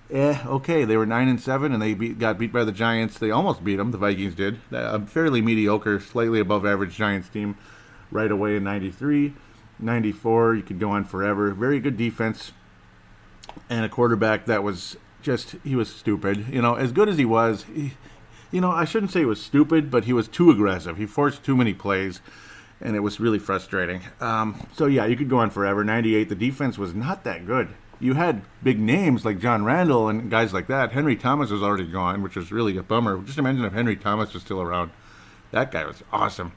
okay. They were 9-7, and they got beat by the Giants. They almost beat them, the Vikings did. A fairly mediocre, slightly above average Giants team. Right away in 93, 94, you could go on forever. Very good defense, and a quarterback that was he was stupid. As good as he was, I shouldn't say he was stupid, but he was too aggressive. He forced too many plays, and it was really frustrating. So, yeah, you could go on forever. 98, the defense was not that good. You had big names like John Randall and guys like that. Henry Thomas was already gone, which was really a bummer. Just imagine if Henry Thomas was still around. That guy was awesome.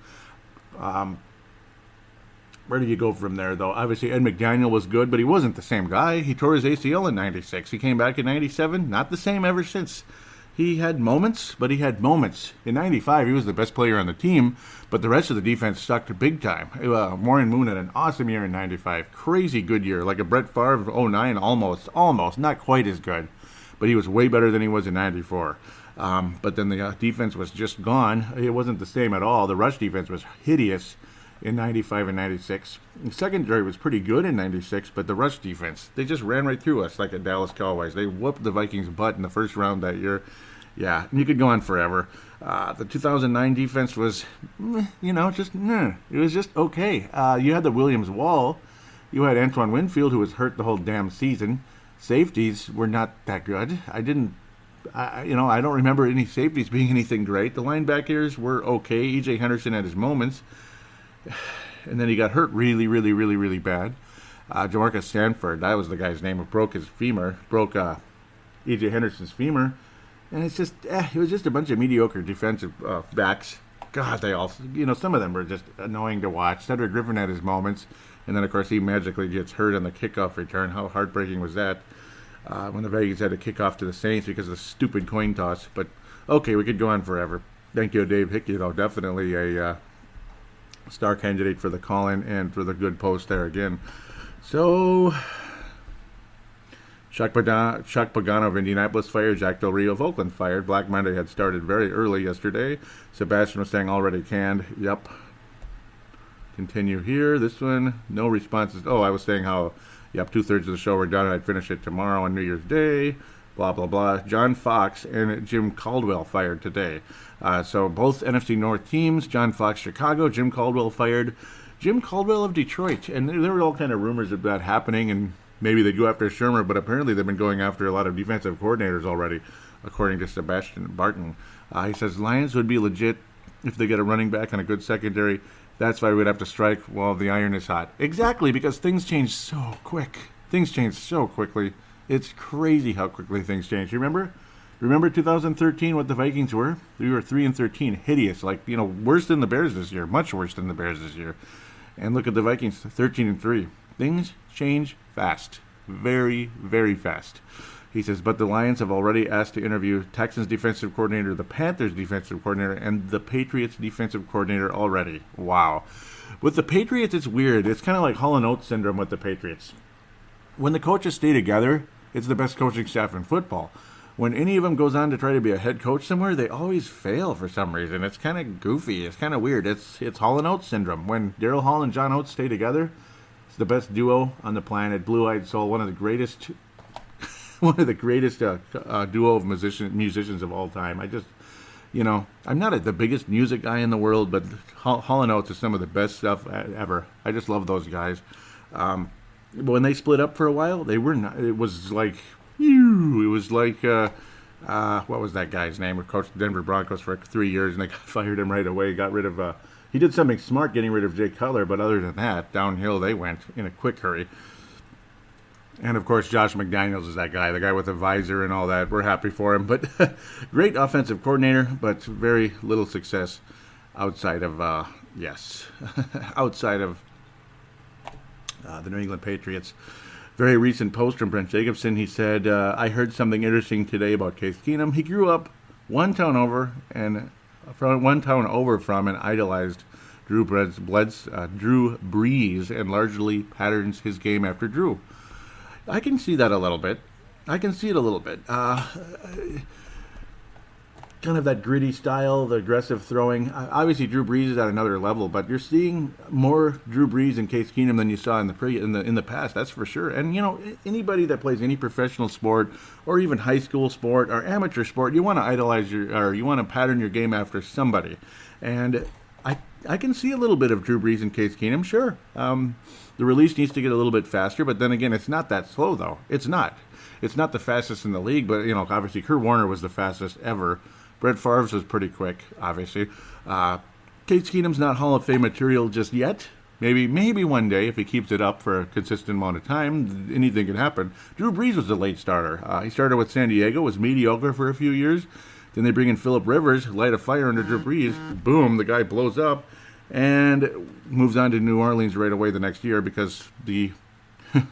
Where do you go from there, though? Obviously, Ed McDaniel was good, but he wasn't the same guy. He tore his ACL in 96. He came back in 97. Not the same ever since. He had moments, but he had moments. In 95, he was the best player on the team, but the rest of the defense sucked big time. Warren Moon had an awesome year in 95. Crazy good year. Like a Brett Favre of 09, almost. Not quite as good, but he was way better than he was in 94. But then the defense was just gone. It wasn't the same at all. The rush defense was hideous in 95 and 96. The secondary was pretty good in 96, but the rush defense, they just ran right through us like a Dallas Cowboys. They whooped the Vikings' butt in the first round that year. Yeah, and you could go on forever. The 2009 defense was, it was just okay. You had the Williams Wall. You had Antoine Winfield, who was hurt the whole damn season. Safeties were not that good. I don't remember any safeties being anything great. The linebackers were okay. E.J. Henderson had his moments. And then he got hurt really, really, really, really bad. Jamarcus Sanford, that was the guy's name, who broke his femur, E.J. Henderson's femur. And it's just, it was just a bunch of mediocre defensive backs. God, they all, some of them were just annoying to watch. Cedric Griffin had his moments. And then, of course, he magically gets hurt on the kickoff return. How heartbreaking was that? When the Vikings had to kick off to the Saints because of the stupid coin toss. But, okay, we could go on forever. Thank you, Dave Hickey, though. Definitely a star candidate for the call-in and for the good post there again. So, Chuck Pagano of Indianapolis fired. Jack Del Rio of Oakland fired. Black Monday had started very early yesterday. Sebastian was saying already canned. Yep. Continue here. This one, no responses. Oh, I was saying how, yep, 2/3 of the show were done. I'd finish it tomorrow on New Year's Day. Blah, blah, blah. John Fox and Jim Caldwell fired today. So both NFC North teams, John Fox, Chicago, Jim Caldwell fired. Jim Caldwell of Detroit. And there were all kind of rumors of that happening, and maybe they go after Shermer, but apparently they've been going after a lot of defensive coordinators already, according to Sebastian Barton. He says Lions would be legit if they get a running back and a good secondary. That's why we'd have to strike while the iron is hot. Exactly, because things change so quick. Things change so quickly. It's crazy how quickly things change. You remember? Remember 2013, what the Vikings were? We were 3-13, hideous, worse than the Bears this year, much worse than the Bears this year. And look at the Vikings, 13-3. Things change fast, very, very fast. He says, but the Lions have already asked to interview Texans defensive coordinator, the Panthers defensive coordinator, and the Patriots defensive coordinator already. Wow. With the Patriots, it's weird. It's kind of like Hall & Oates syndrome with the Patriots. When the coaches stay together, it's the best coaching staff in football. When any of them goes on to try to be a head coach somewhere, they always fail for some reason. It's kind of goofy. It's kind of weird. It's Hall & Oates syndrome. When Daryl Hall and John Oates stay together, it's the best duo on the planet. Blue-Eyed Soul, one of the greatest duo of musicians of all time. I just, I'm not the biggest music guy in the world, but Hall & Oates is some of the best stuff ever. I just love those guys. When they split up for a while, they were not. It was like, what was that guy's name? We coached the Denver Broncos for 3 years, and they fired him right away. Got rid of He did something smart getting rid of Jay Cutler, but other than that, downhill they went in a quick hurry. And, of course, Josh McDaniels is that guy, the guy with the visor and all that. We're happy for him. But great offensive coordinator, but very little success outside of, outside of the New England Patriots. Very recent post from Brent Jacobson. He said, I heard something interesting today about Case Keenum. He grew up one town over from and idolized Drew Brees and largely patterns his game after Drew. I can see that a little bit. I can see it a little bit. Kind of that gritty style, the aggressive throwing. Obviously, Drew Brees is at another level, but you're seeing more Drew Brees and Case Keenum than you saw in the past. That's for sure. And you know, anybody that plays any professional sport or even high school sport or amateur sport, you want to idolize you want to pattern your game after somebody. And I can see a little bit of Drew Brees and Case Keenum. Sure, the release needs to get a little bit faster, but then again, it's not that slow though. It's not. It's not the fastest in the league, but you know, obviously, Kurt Warner was the fastest ever. Brett Favre's was pretty quick, obviously. Case Keenum's not Hall of Fame material just yet. Maybe one day, if he keeps it up for a consistent amount of time, anything can happen. Drew Brees was a late starter. He started with San Diego, was mediocre for a few years. Then they bring in Phillip Rivers, light a fire under Drew Brees. Boom, the guy blows up and moves on to New Orleans right away the next year because the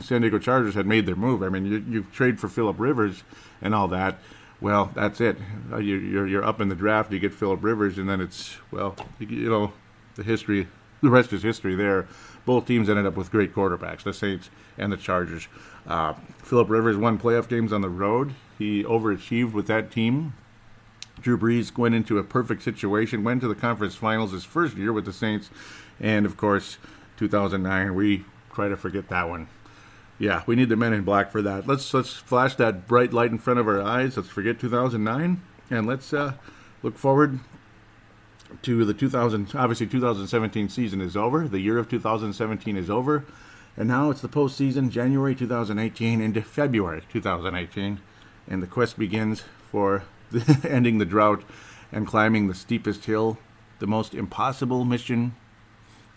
San Diego Chargers had made their move. I mean, you trade for Phillip Rivers and all that. Well, that's it. You're up in the draft. You get Phillip Rivers, and then it's, well, you know, the rest is history there. Both teams ended up with great quarterbacks, the Saints and the Chargers. Phillip Rivers won playoff games on the road. He overachieved with that team. Drew Brees went into a perfect situation, went to the conference finals his first year with the Saints, and, of course, 2009, we try to forget that one. Yeah, we need the Men in Black for that. Let's flash that bright light in front of our eyes. Let's forget 2009, and let's look forward to the 2017 season is over. The year of 2017 is over, and now it's the postseason, January 2018 into February 2018, and the quest begins for ending the drought and climbing the steepest hill, the most impossible mission.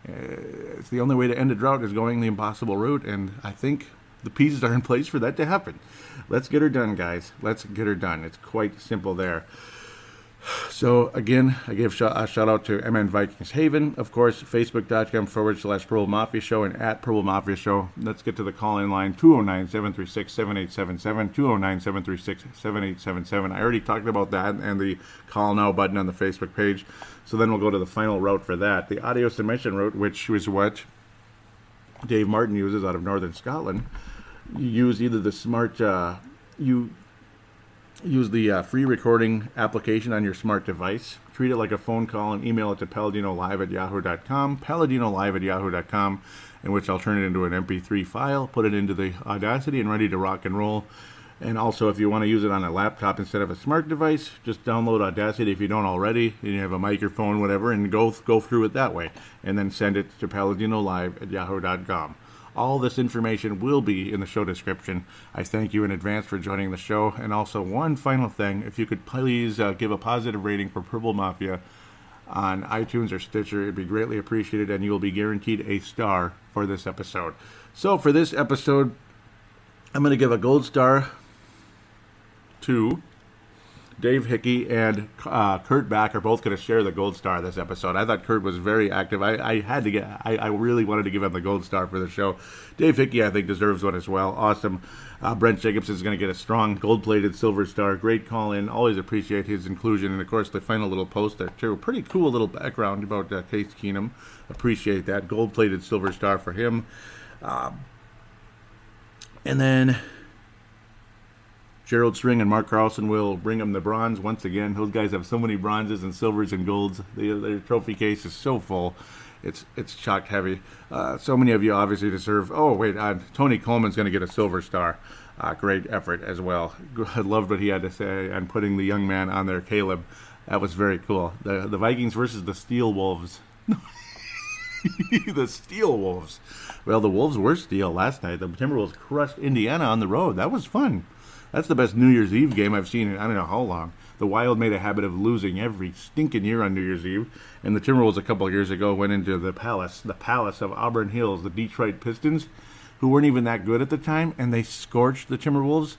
It's the only way to end a drought is going the impossible route, and I think the pieces are in place for that to happen. Let's get her done, guys. Let's get her done. It's quite simple there. So, again, I give a shout-out to MN Vikings Haven. Of course, Facebook.com/Purple Mafia Show and at Purple Mafia Show. Let's get to the call-in line, 209-736-7877, 209-736-7877. I already talked about that and the Call Now button on the Facebook page. So then we'll go to the final route for that. The audio submission route, which is what Dave Martin uses out of Northern Scotland. You use either the smart... Use the free recording application on your smart device. Treat it like a phone call and email it to paladinolive@yahoo.com, paladinolive@yahoo.com, in which I'll turn it into an MP3 file, put it into the Audacity, and ready to rock and roll. And also, if you want to use it on a laptop instead of a smart device, just download Audacity if you don't already, and you have a microphone, whatever, and go through it that way. And then send it to paladinolive@yahoo.com. All this information will be in the show description. I thank you in advance for joining the show. And also, one final thing, if you could please give a positive rating for Purple Mafia on iTunes or Stitcher, it'd be greatly appreciated, and you will be guaranteed a star for this episode. So for this episode, I'm going to give a gold star to Dave Hickey and Kurt Back are both going to share the gold star this episode. I thought Kurt was very active. I really wanted to give him the gold star for the show. Dave Hickey, I think, deserves one as well. Awesome. Brent Jacobson is going to get a strong gold-plated silver star. Great call-in. Always appreciate his inclusion. And, of course, the final little post there, too. Pretty cool little background about Case Keenum. Appreciate that. Gold-plated silver star for him. And then Gerald String and Mark Carlson will bring him the bronze once again. Those guys have so many bronzes and silvers and golds. Their trophy case is so full. It's chock heavy. So many of you obviously deserve. Oh, wait, Tony Coleman's going to get a silver star. Great effort as well. I loved what he had to say on putting the young man on there, Caleb. That was very cool. The Vikings versus the Steel Wolves. The Steel Wolves. Well, the Wolves were steel last night. The Timberwolves crushed Indiana on the road. That was fun. That's the best New Year's Eve game I've seen in I don't know how long. The Wild made a habit of losing every stinking year on New Year's Eve, and the Timberwolves a couple of years ago went into the palace of Auburn Hills, the Detroit Pistons, who weren't even that good at the time, and they scorched the Timberwolves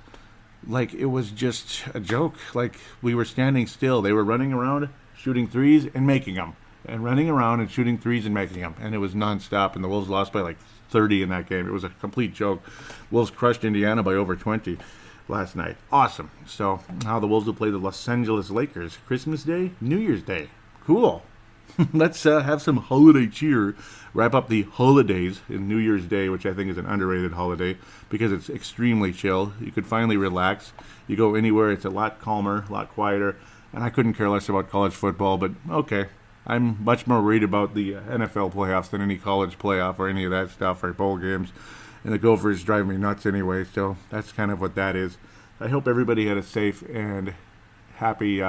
like it was just a joke. Like we were standing still. They were running around, shooting threes and making them, and running around and shooting threes and making them, and it was nonstop, and the Wolves lost by like 30 in that game. It was a complete joke. Wolves crushed Indiana by over 20 last night. Awesome. So now the Wolves will play the Los Angeles Lakers Christmas Day, New Year's Day. Cool. Let's have some holiday cheer. Wrap up the holidays in New Year's Day, which I think is an underrated holiday because it's extremely chill. You could finally relax. You go anywhere, it's a lot calmer, a lot quieter. And I couldn't care less about college football, but okay. I'm much more worried about the NFL playoffs than any college playoff or any of that stuff or bowl games. And the Gophers drive me nuts anyway, so that's kind of what that is. I hope everybody had a safe and happy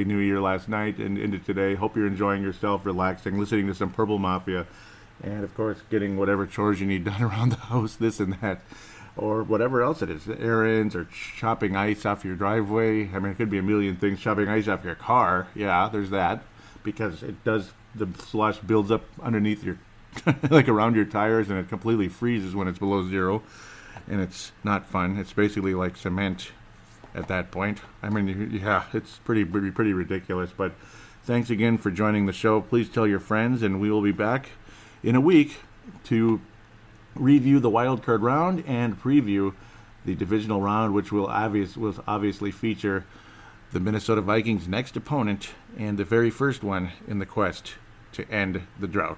New Year last night and into today. Hope you're enjoying yourself, relaxing, listening to some Purple Mafia, and of course getting whatever chores you need done around the house, this and that, or whatever else it is, errands or chopping ice off your driveway. I mean, it could be a million things. Chopping ice off your car, yeah, there's that, because it does, the slush builds up underneath your like around your tires, and it completely freezes when it's below zero, and it's not fun. It's basically like cement at that point. I mean, yeah, it's pretty ridiculous. But thanks again for joining the show. Please tell your friends, and we will be back in a week to review the wild card round and preview the divisional round, which will obviously feature the Minnesota Vikings' next opponent and the very first one in the quest to end the drought.